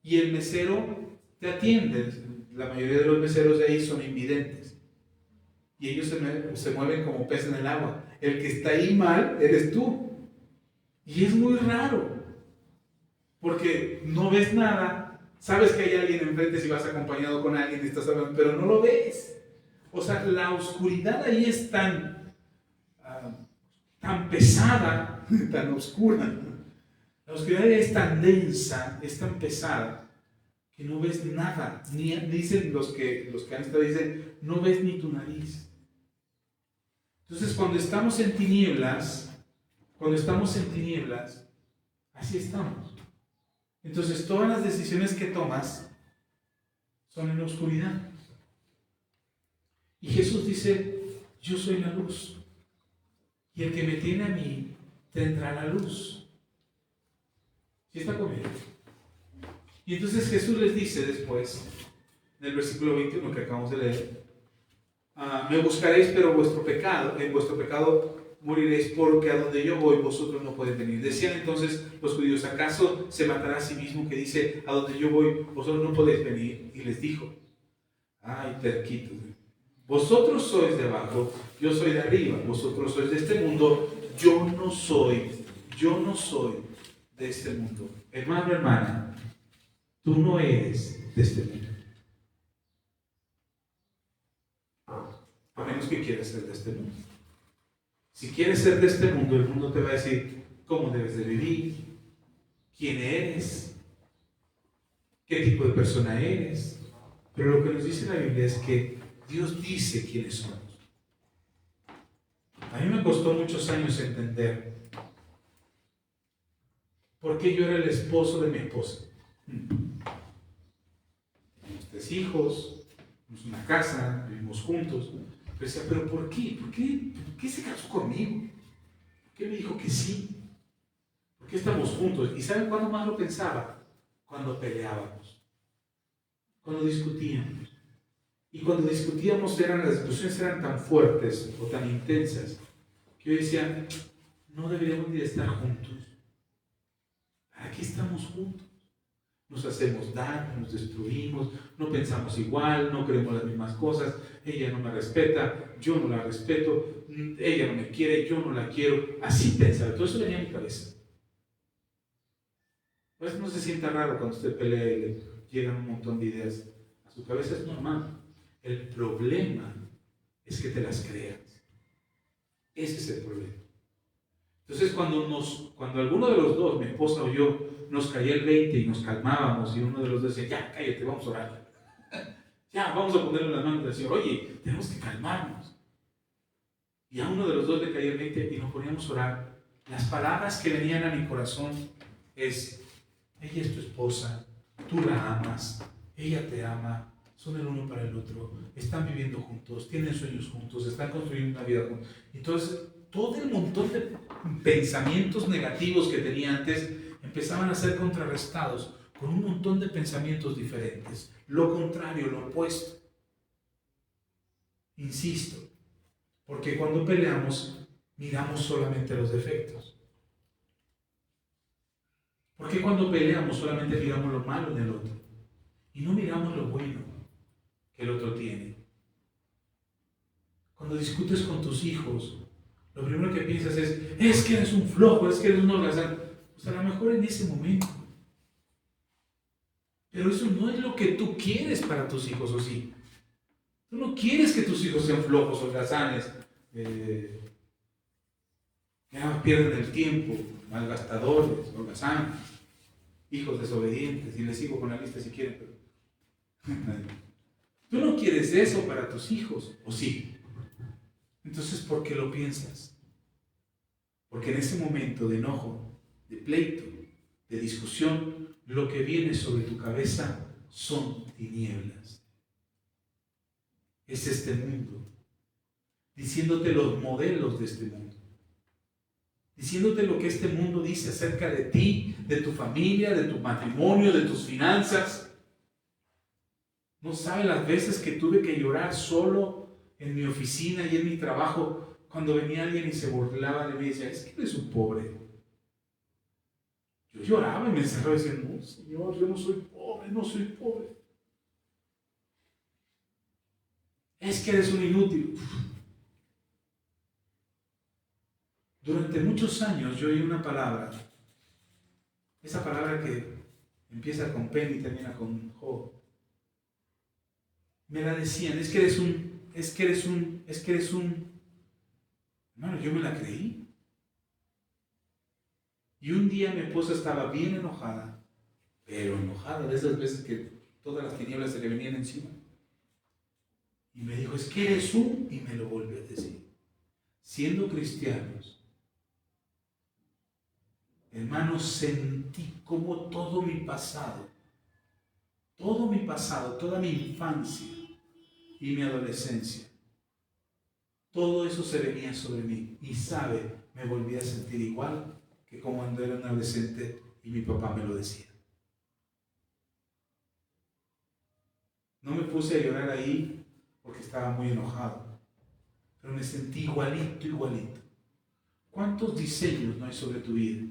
Y el mesero te atiende. La mayoría de los meseros de ahí son invidentes. Y ellos se mueven como pez en el agua. El que está ahí mal eres tú. Y es muy raro. Porque no ves nada. Sabes que hay alguien enfrente si vas acompañado con alguien, estás hablando, pero no lo ves. O sea, la oscuridad ahí es tan pesada, tan oscura. La oscuridad es tan densa, es tan pesada, que no ves nada. Ni dicen los que han estado, dicen, no ves ni tu nariz. Entonces, cuando estamos en tinieblas, así estamos. Entonces, todas las decisiones que tomas son en la oscuridad. Y Jesús dice, yo soy la luz. Y el que me tiene a mí tendrá la luz. ¿Sí está conmigo? Y entonces Jesús les dice después, en el versículo 21 que acabamos de leer, me buscaréis, pero en vuestro pecado moriréis, porque a donde yo voy vosotros no podéis venir. Decían entonces los judíos, ¿acaso se matará a sí mismo que dice, a donde yo voy vosotros no podéis venir? Y les dijo, ay, terquitos, vosotros sois de abajo, yo soy de arriba, vosotros sois de este mundo, yo no soy de este mundo. Hermano, hermana, tú no eres de este mundo. A menos que quieras ser de este mundo. Si quieres ser de este mundo, el mundo te va a decir cómo debes de vivir, quién eres, qué tipo de persona eres. Pero lo que nos dice la Biblia es que Dios dice quiénes somos. A mí me costó muchos años entender por qué yo era el esposo de mi esposa. Tenemos 3 hijos, tenemos una casa, vivimos juntos. Pero decía, ¿pero por qué? ¿Por qué se casó conmigo? ¿Por qué me dijo que sí? ¿Por qué estamos juntos? ¿Y saben cuándo más lo pensaba? Cuando peleábamos, cuando discutíamos. Y cuando discutíamos las discusiones eran tan fuertes o tan intensas que yo decía, no deberíamos ni de estar juntos. ¿Para qué estamos juntos? Nos hacemos daño, nos destruimos, no pensamos igual, no queremos las mismas cosas, ella no me respeta, yo no la respeto, ella no me quiere, yo no la quiero. Así pensaba, todo eso venía a mi cabeza. A veces no se sienta raro cuando usted pelea y le llegan un montón de ideas a su cabeza, es normal. El problema es que te las creas. Ese es el problema. Entonces cuando alguno de los dos, mi esposa o yo, nos caía el 20 y nos calmábamos y uno de los dos decía, ya cállate, vamos a orar. Ya, vamos a ponerle las manos al Señor. Oye, tenemos que calmarnos. Y a uno de los dos le caía el 20 y nos poníamos a orar. Las palabras que venían a mi corazón es, ella es tu esposa, tú la amas, ella te ama, son el uno para el otro, están viviendo juntos, tienen sueños juntos, están construyendo una vida juntos. Entonces, todo el montón de pensamientos negativos que tenía antes empezaban a ser contrarrestados con un montón de pensamientos diferentes. Lo contrario, lo opuesto. Insisto, porque cuando peleamos miramos solamente los defectos. Porque cuando peleamos solamente miramos lo malo del otro y no miramos lo bueno que el otro tiene. Cuando discutes con tus hijos, lo primero que piensas es que eres un flojo, es que eres un holgazán. Pues a lo mejor en ese momento. Pero eso no es lo que tú quieres para tus hijos, ¿o sí? Tú no quieres que tus hijos sean flojos, holgazanes, que pierden el tiempo, malgastadores, holgazanes, hijos desobedientes. Y les sigo con la lista si quieren, pero tú no quieres eso para tus hijos, ¿o sí? Entonces, ¿por qué lo piensas? Porque en ese momento de enojo, de pleito, de discusión, lo que viene sobre tu cabeza son tinieblas. Es este mundo, diciéndote los modelos de este mundo, diciéndote lo que este mundo dice acerca de ti, de tu familia, de tu matrimonio, de tus finanzas. No sabe las veces que tuve que llorar solo en mi oficina y en mi trabajo cuando venía alguien y se burlaba de mí y decía, es que eres un pobre. Yo lloraba y me encerraba y decía, no, Señor, yo no soy pobre, no soy pobre. Es que eres un inútil. Durante muchos años yo oí una palabra, esa palabra que empieza con Pen y termina con Jo. Me la decían, es que eres un. Hermano, yo me la creí. Y un día mi esposa estaba bien enojada, pero enojada, de esas veces que todas las tinieblas se le venían encima. Y me dijo, es que eres un, y me lo volvió a decir. Siendo cristianos, hermanos, sentí como todo mi pasado, toda mi infancia y mi adolescencia, todo eso se venía sobre mí. Y sabe, me volví a sentir igual que como cuando era un adolescente y mi papá me lo decía. No me puse a llorar ahí porque estaba muy enojado, pero me sentí igualito. ¿Cuántos diseños no hay sobre tu vida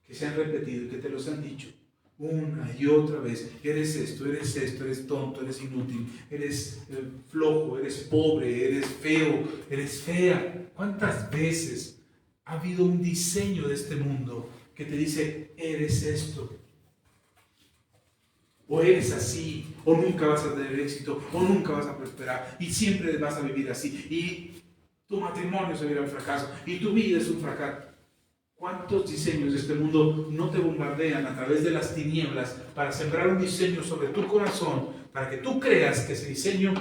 que se han repetido y que te los han dicho una y otra vez? Eres esto, eres tonto, eres inútil, eres flojo, eres pobre, eres feo, eres fea. ¿Cuántas veces ha habido un diseño de este mundo que te dice, eres esto? O eres así, o nunca vas a tener éxito, o nunca vas a prosperar, y siempre vas a vivir así, y tu matrimonio se verá un fracaso, y tu vida es un fracaso. ¿Cuántos diseños de este mundo no te bombardean a través de las tinieblas para sembrar un diseño sobre tu corazón, para que tú creas que ese diseño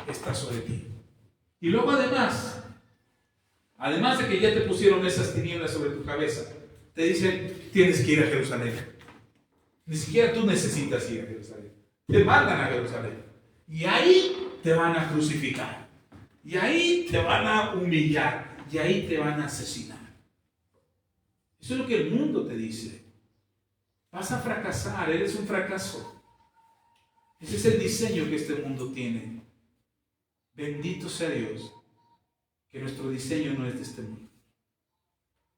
está sobre ti? Y luego además de que ya te pusieron esas tinieblas sobre tu cabeza, te dicen, tienes que ir a Jerusalén. Ni siquiera tú necesitas ir a Jerusalén. Te mandan a Jerusalén. Y ahí te van a crucificar. Y ahí te van a humillar. Y ahí te van a asesinar. Eso es lo que el mundo te dice. Vas a fracasar, eres un fracaso. Ese es el diseño que este mundo tiene. Bendito sea Dios, que nuestro diseño no es de este mundo.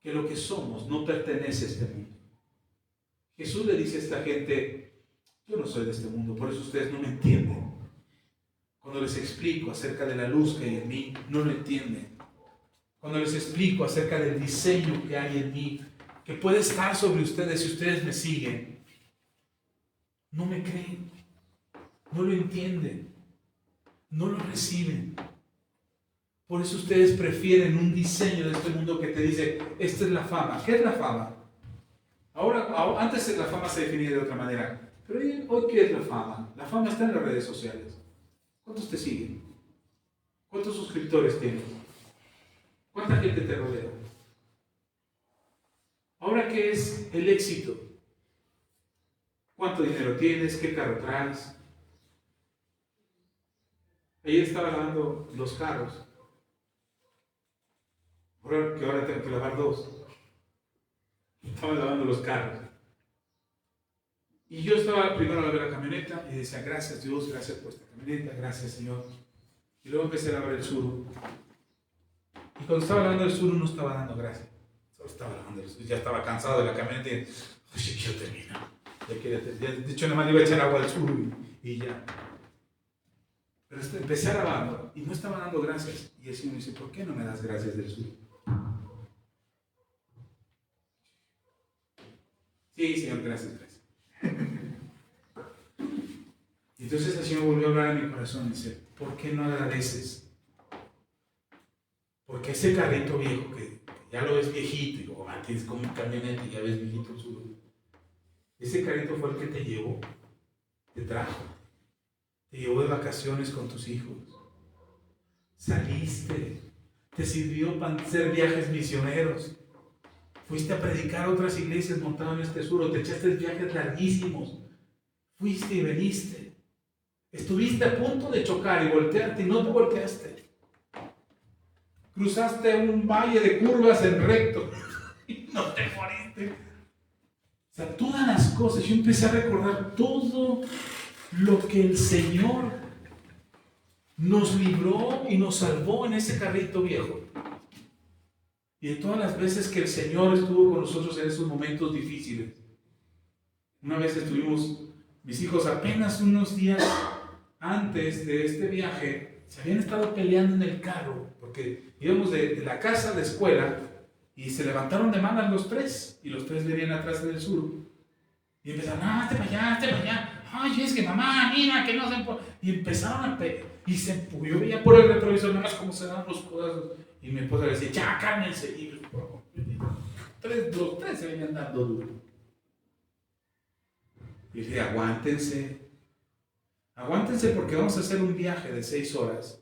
Que lo que somos no pertenece a este mundo. Jesús le dice a esta gente, yo no soy de este mundo, por eso ustedes no me entienden. Cuando les explico acerca de la luz que hay en mí, no lo entienden. Cuando les explico acerca del diseño que hay en mí, que puede estar sobre ustedes si ustedes me siguen, no me creen, no lo entienden, no lo reciben. Por eso ustedes prefieren un diseño de este mundo que te dice, esta es la fama. ¿Qué es la fama? Ahora, antes la fama se definía de otra manera, pero hoy ¿qué es la fama? La fama está en las redes sociales. ¿Cuántos te siguen? ¿Cuántos suscriptores tienes? ¿Cuánta gente te rodea? Ahora, ¿qué es el éxito? ¿Cuánto dinero tienes? ¿Qué carro traes? Ayer estaba lavando los carros. que ahora tengo que lavar dos. Estaba lavando los carros. Y yo estaba primero a lavar la camioneta y decía, gracias Dios, gracias por esta camioneta, gracias Señor. Y luego empecé a lavar el Suru. Y cuando estaba lavando el Suru no estaba dando gracias. Solo estaba lavando el Suru. Ya estaba cansado de la camioneta y oye, quiero terminar. De hecho, nada más le iba a echar agua al Suru y ya. Pero empecé a lavarlo y no estaba dando gracias. Y el Señor me dice, ¿por qué no me das gracias del Suru? Sí, Señor, gracias. Y entonces el Señor volvió a hablar a mi corazón y dice, ¿por qué no agradeces? Porque ese carrito viejo que ya lo ves viejito, y luego tienes como un camioneta y ya ves viejito el Suru. Ese carrito fue el que te llevó, te trajo, te llevó de vacaciones con tus hijos. Saliste, te sirvió para hacer viajes misioneros. Fuiste a predicar a otras iglesias montado en este Suru, te echaste viajes larguísimos. Fuiste y veniste. Estuviste a punto de chocar y voltearte y no te volteaste. Cruzaste un valle de curvas en recto y no te moriste. O sea, todas las cosas, yo empecé a recordar todo lo que el Señor nos libró y nos salvó en ese carrito viejo. Y de todas las veces que el Señor estuvo con nosotros en esos momentos difíciles. Una vez estuvimos, mis hijos apenas unos días antes de este viaje, se habían estado peleando en el carro, porque íbamos de la casa a la escuela, y se levantaron de malas los tres, y los tres venían atrás del sur. Y empezaron, hazte para allá, hazte para allá. Ay, es que mamá, mira, que no se puede. Y empezaron a pelear. Y yo veía por el retrovisor, nada más como se daban los codazos. Y mi esposa le decía, ya, cálmense. Y los tres se venían dando duro. Y dije, aguántense. Aguántense porque vamos a hacer un viaje de 6 horas.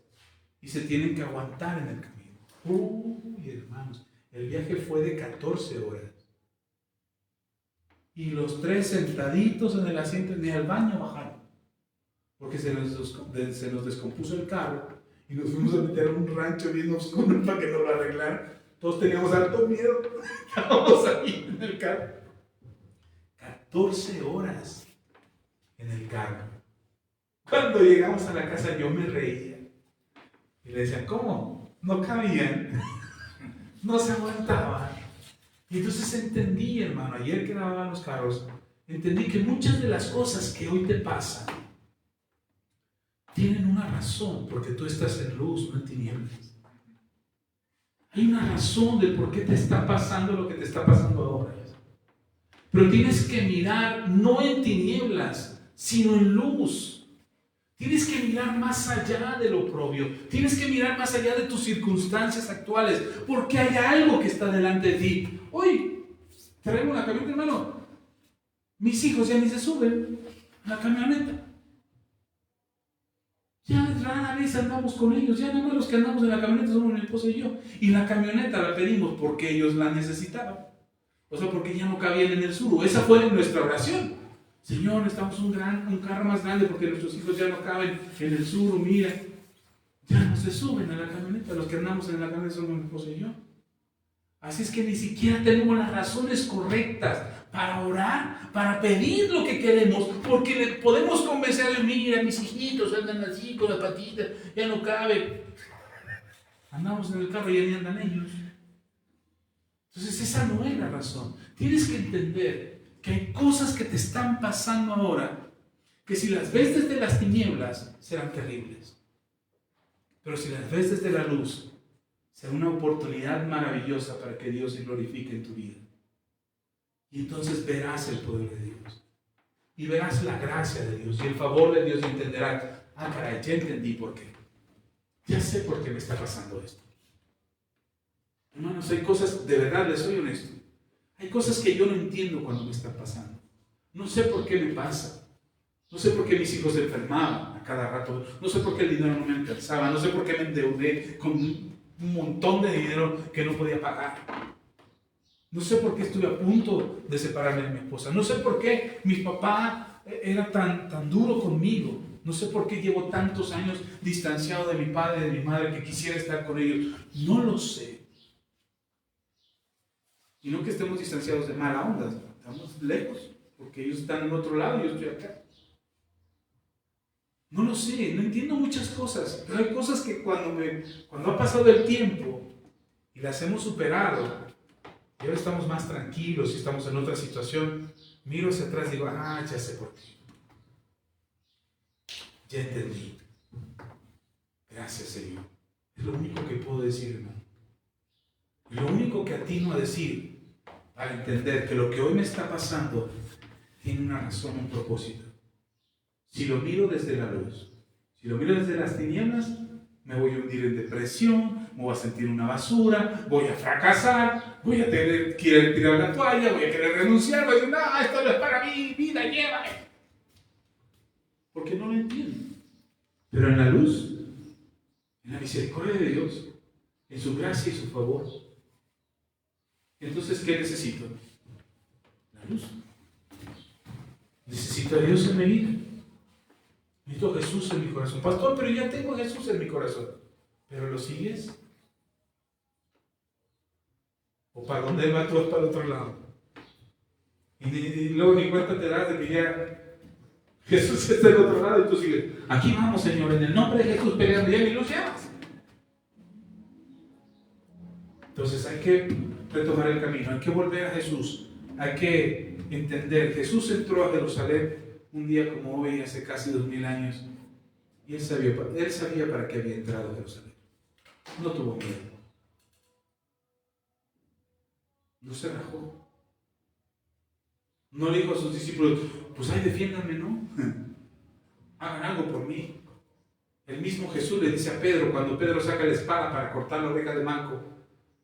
Y se tienen que aguantar en el camino. Uy, hermanos, el viaje fue de 14 horas. Y los tres sentaditos en el asiento, ni al baño bajaron. Porque se nos descompuso el carro. Y nos fuimos a meter en un rancho bien oscuro para que nos lo arreglaran. Todos teníamos harto miedo. Estábamos ahí en el carro. 14 horas en el carro. Cuando llegamos a la casa yo me reía. Y le decían, ¿cómo? No cabían. No se aguantaban. Y entonces entendí, hermano, ayer que lavaban los carros, entendí que muchas de las cosas que hoy te pasan tienen una razón, porque tú estás en luz, no en tinieblas. Hay una razón de por qué te está pasando lo que te está pasando ahora. Pero tienes que mirar no en tinieblas, sino en luz. Tienes que mirar más allá de lo propio. Tienes que mirar más allá de tus circunstancias actuales, porque hay algo que está delante de ti. Hoy traigo una camioneta, hermano. Mis hijos ya ni se suben a la camioneta. Ya rara vez andamos con ellos. Ya no los que andamos en la camioneta somos mi esposa y yo. Y la camioneta la pedimos porque ellos la necesitaban. O sea, porque ya no cabían en el Suru. Esa fue nuestra oración. Señor, necesitamos un carro más grande porque nuestros hijos ya no caben en el Suru. Mira, ya no se suben a la camioneta. Los que andamos en la camioneta somos mi esposa y yo. Así es que ni siquiera tenemos las razones correctas para orar, para pedir lo que queremos, porque le podemos convencer a Dios, mira, mis hijitos andan así con las patitas, ya no caben. Andamos en el carro y ya ni andan ellos. Entonces esa no es la razón. Tienes que entender que hay cosas que te están pasando ahora, que si las ves desde las tinieblas, serán terribles. Pero si las ves desde la luz, será una oportunidad maravillosa para que Dios se glorifique en tu vida. Y entonces verás el poder de Dios. Y verás la gracia de Dios y el favor de Dios y entenderás, caray, ya entendí por qué. Ya sé por qué me está pasando esto. Hermanos, hay cosas, de verdad les soy honesto, hay cosas que yo no entiendo cuando me están pasando. No sé por qué me pasa. No sé por qué mis hijos se enfermaban a cada rato. No sé por qué el dinero no me alcanzaba. No sé por qué me endeudé con un montón de dinero que no podía pagar. No sé por qué estuve a punto de separarme de mi esposa. No sé por qué mi papá era tan duro conmigo. No sé por qué llevo tantos años distanciado de mi padre y de mi madre que quisiera estar con ellos. No lo sé. Y no que estemos distanciados de mala onda, estamos lejos, porque ellos están en otro lado y yo estoy acá. No lo sé, no entiendo muchas cosas, pero hay cosas que cuando ha pasado el tiempo y las hemos superado, y ahora estamos más tranquilos y estamos en otra situación, miro hacia atrás y digo, ya sé por qué. Ya entendí. Gracias, Señor. Es lo único que puedo decir, hermano. Y lo único que atino a decir para entender que lo que hoy me está pasando tiene una razón, un propósito. Si lo miro desde la luz, si lo miro desde las tinieblas, me voy a hundir en depresión, me voy a sentir una basura, voy a fracasar, voy a querer tirar la toalla, voy a querer renunciar, voy a decir, no, esto no es para mí, vida, llévame. Porque no lo entiendo. Pero en la luz, en la misericordia de Dios, en su gracia y su favor. Entonces, ¿qué necesito? La luz. Necesito a Dios en mi vida. Necesito a Jesús en mi corazón. Pastor, pero ya tengo a Jesús en mi corazón. ¿Pero lo sigues? ¿O para dónde Él va, tú vas para el otro lado? Y luego ni cuenta te das de que ya Jesús está del otro lado y tú sigues. Aquí vamos, Señor, en el nombre de Jesús peleando ya ni lo llamas. Entonces hay que retomar el camino, hay que volver a Jesús, hay que entender. Jesús entró a Jerusalén un día como hoy, hace casi 2000 años, y él sabía para qué había entrado a Jerusalén. No tuvo miedo. No se rajó. No le dijo a sus discípulos, pues ay, defiéndanme, ¿no? Hagan algo por mí. El mismo Jesús le dice a Pedro, cuando Pedro saca la espada para cortar la oreja de Malco,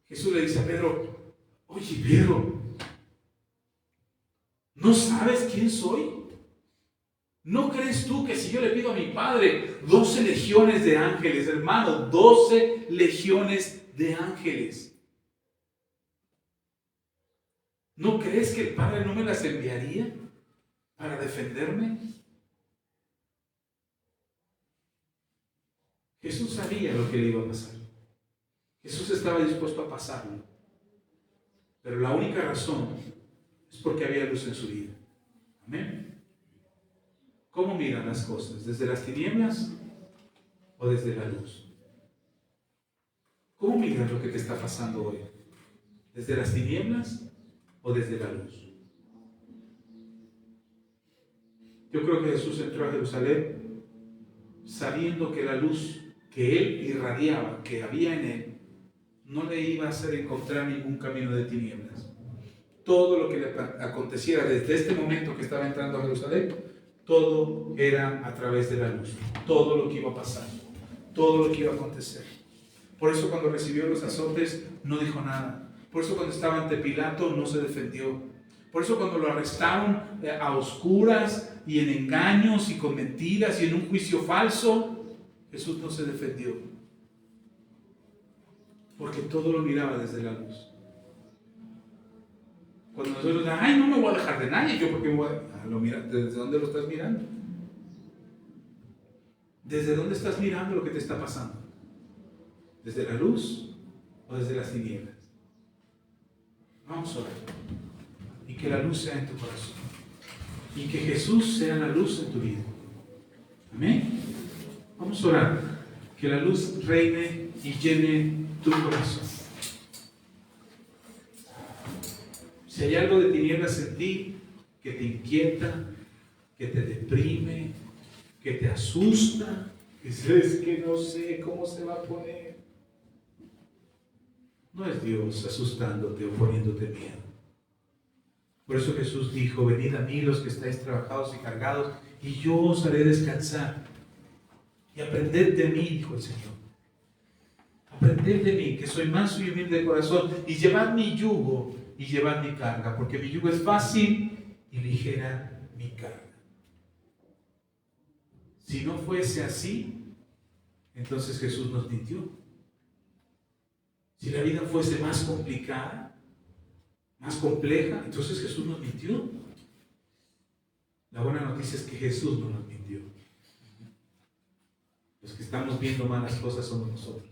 Jesús le dice a Pedro, oye Pedro, ¿no sabes quién soy? ¿No crees tú que si yo le pido a mi Padre 12 legiones de ángeles, hermano, 12 legiones de ángeles? ¿No crees que el Padre no me las enviaría para defenderme? Jesús sabía lo que le iba a pasar. Jesús estaba dispuesto a pasarlo. Pero la única razón es porque había luz en su vida. Amén. ¿Cómo miran las cosas? ¿Desde las tinieblas o desde la luz? ¿Cómo miras lo que te está pasando hoy? ¿Desde las tinieblas o desde la luz? Yo creo que Jesús entró a Jerusalén sabiendo que la luz que Él irradiaba, que había en Él, no le iba a hacer encontrar ningún camino de tinieblas. Todo lo que le aconteciera desde este momento que estaba entrando a Jerusalén, todo era a través de la luz. Todo lo que iba a pasar, todo lo que iba a acontecer. Por eso cuando recibió los azotes no dijo nada. Por eso cuando estaba ante Pilato no se defendió. Por eso cuando lo arrestaron a oscuras y en engaños y con mentiras y en un juicio falso, Jesús no se defendió. Porque todo lo miraba desde la luz. Cuando nosotros decimos, ay, no me voy a dejar de nadie, yo porque me voy a... lo mira, ¿desde dónde lo estás mirando? ¿Desde dónde estás mirando lo que te está pasando? ¿Desde la luz o desde las tinieblas? Vamos a orar. Y que la luz sea en tu corazón. Y que Jesús sea la luz en tu vida. Amén. Vamos a orar. Que la luz reine y llene tu corazón. Si hay algo de tinieblas en ti que te inquieta, que te deprime, que te asusta, que dices que no sé cómo se va a poner, no es Dios asustándote o poniéndote miedo. Por eso Jesús dijo, venid a mí los que estáis trabajados y cargados, y yo os haré descansar. Y aprended de mí, dijo el Señor. Aprended de mí, que soy manso y humilde de corazón, y llevad mi yugo y llevad mi carga, porque mi yugo es fácil y ligera mi carga. Si no fuese así, entonces Jesús nos mintió. Si la vida fuese más complicada, más compleja, entonces Jesús nos mintió. La buena noticia es que Jesús no nos mintió. Los que estamos viendo malas cosas somos nosotros.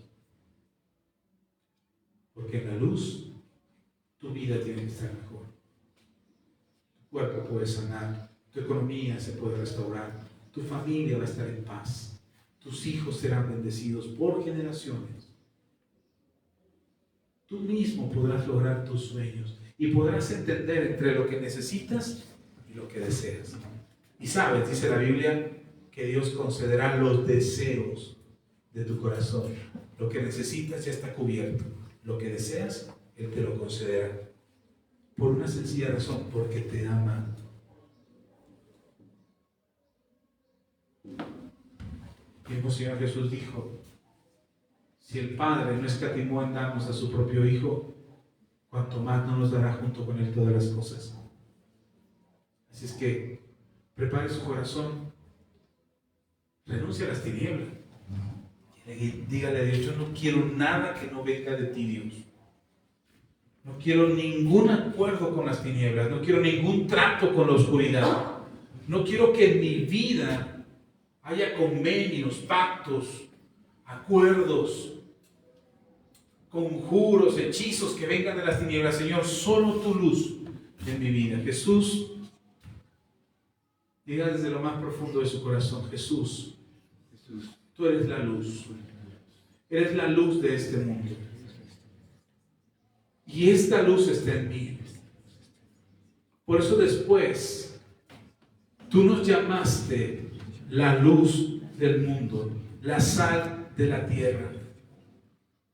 Porque en la luz tú tu vida tiene que estar mejor. Tu cuerpo puede sanar, tu economía se puede restaurar, tu familia va a estar en paz, tus hijos serán bendecidos por generaciones. Tú mismo podrás lograr tus sueños y podrás entender entre lo que necesitas y lo que deseas. Y sabes, dice la Biblia, que Dios concederá los deseos de tu corazón. Lo que necesitas ya está cubierto. Lo que deseas, Él te lo concederá. Por una sencilla razón, porque te ama. El mismo Señor Jesús dijo, si el Padre no escatimó en darnos a su propio Hijo, cuanto más no nos dará junto con Él todas las cosas. Así es que prepare su corazón, renuncia a las tinieblas y dígale a Dios, yo no quiero nada que no venga de ti, Dios. No quiero ningún acuerdo con las tinieblas, no quiero ningún trato con la oscuridad. No quiero que en mi vida haya convenios, pactos, acuerdos, conjuros, hechizos que vengan de las tinieblas. Señor, solo tu luz en mi vida. Jesús, diga desde lo más profundo de su corazón, Jesús, tú eres la luz. Eres la luz de este mundo. Y esta luz está en mí. Por eso después, tú nos llamaste la luz del mundo, la sal de la tierra,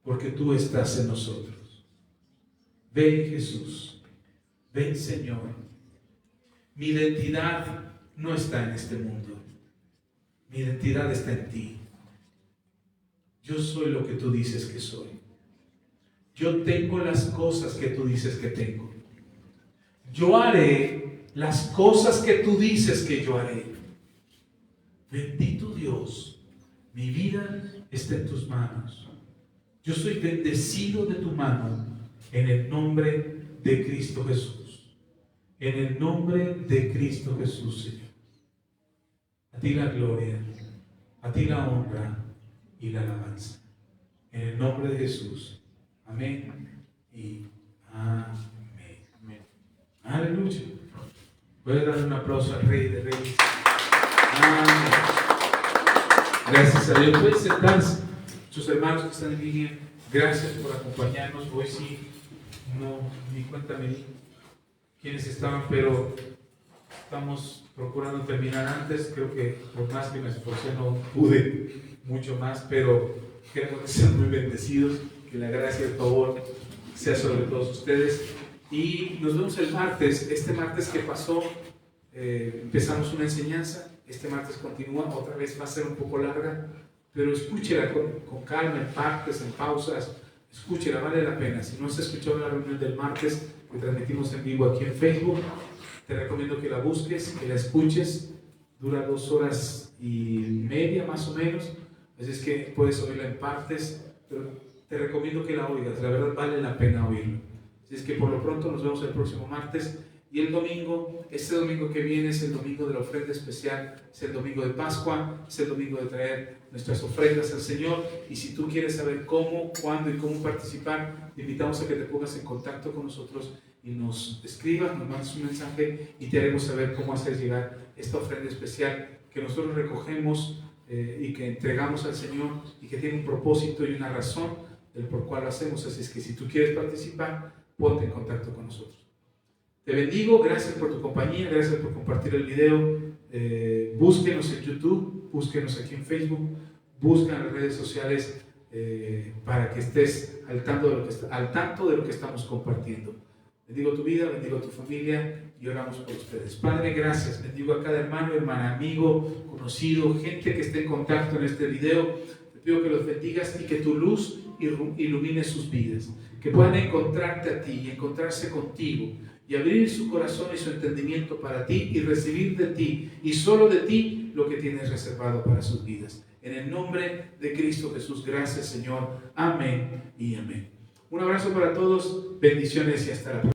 porque tú estás en nosotros. Ven, Jesús, ven, Señor. Mi identidad no está en este mundo. Mi identidad está en ti. Yo soy lo que tú dices que soy. Yo tengo las cosas que tú dices que tengo. Yo haré las cosas que tú dices que yo haré. Bendito Dios, mi vida está en tus manos. Yo soy bendecido de tu mano en el nombre de Cristo Jesús. En el nombre de Cristo Jesús, Señor. A ti la gloria, a ti la honra y la alabanza. En el nombre de Jesús. Amén y amén. Amén. Aleluya. Voy a dar un aplauso al Rey de Reyes. Amén. Gracias a Dios. Pueden sentarse. Sus hermanos que están en línea, gracias por acompañarnos. Hoy sí, no ni cuenta me di quiénes estaban, pero estamos procurando terminar antes. Creo que por más que me esforcé no pude mucho más, pero queremos que sean muy bendecidos, que la gracia y el favor sea sobre todos ustedes. Y nos vemos el martes. Este martes que pasó, empezamos una enseñanza. Este martes continúa, otra vez va a ser un poco larga, pero escúchela con calma, en partes, en pausas. Escúchela, vale la pena. Si no has escuchado la reunión del martes que transmitimos en vivo aquí en Facebook, te recomiendo que la busques, que la escuches. Dura 2 horas y media más o menos, así es que puedes oírla en partes, pero te recomiendo que la oigas. La verdad vale la pena oírla. Así es que por lo pronto nos vemos el próximo martes. Y el domingo, este domingo que viene es el domingo de la ofrenda especial, es el domingo de Pascua, es el domingo de traer nuestras ofrendas al Señor. Y si tú quieres saber cómo, cuándo y cómo participar, te invitamos a que te pongas en contacto con nosotros y nos escribas, nos mandes un mensaje y te haremos saber cómo hacer llegar esta ofrenda especial que nosotros recogemos y que entregamos al Señor y que tiene un propósito y una razón del por cual lo hacemos. Así es que si tú quieres participar, ponte en contacto con nosotros. Te bendigo, gracias por tu compañía, gracias por compartir el video. Búsquenos en YouTube, búsquenos aquí en Facebook, busca en las redes sociales para que estés al tanto de lo que estamos compartiendo. Bendigo tu vida, bendigo tu familia y oramos por ustedes. Padre, gracias. Bendigo a cada hermano, hermana, amigo, conocido, gente que esté en contacto en este video. Te pido que los bendigas y que tu luz ilumine sus vidas. Que puedan encontrarte a ti y encontrarse contigo. Y abrir su corazón y su entendimiento para ti y recibir de ti y solo de ti lo que tienes reservado para sus vidas. En el nombre de Cristo Jesús, gracias Señor. Amén y amén. Un abrazo para todos, bendiciones y hasta la próxima.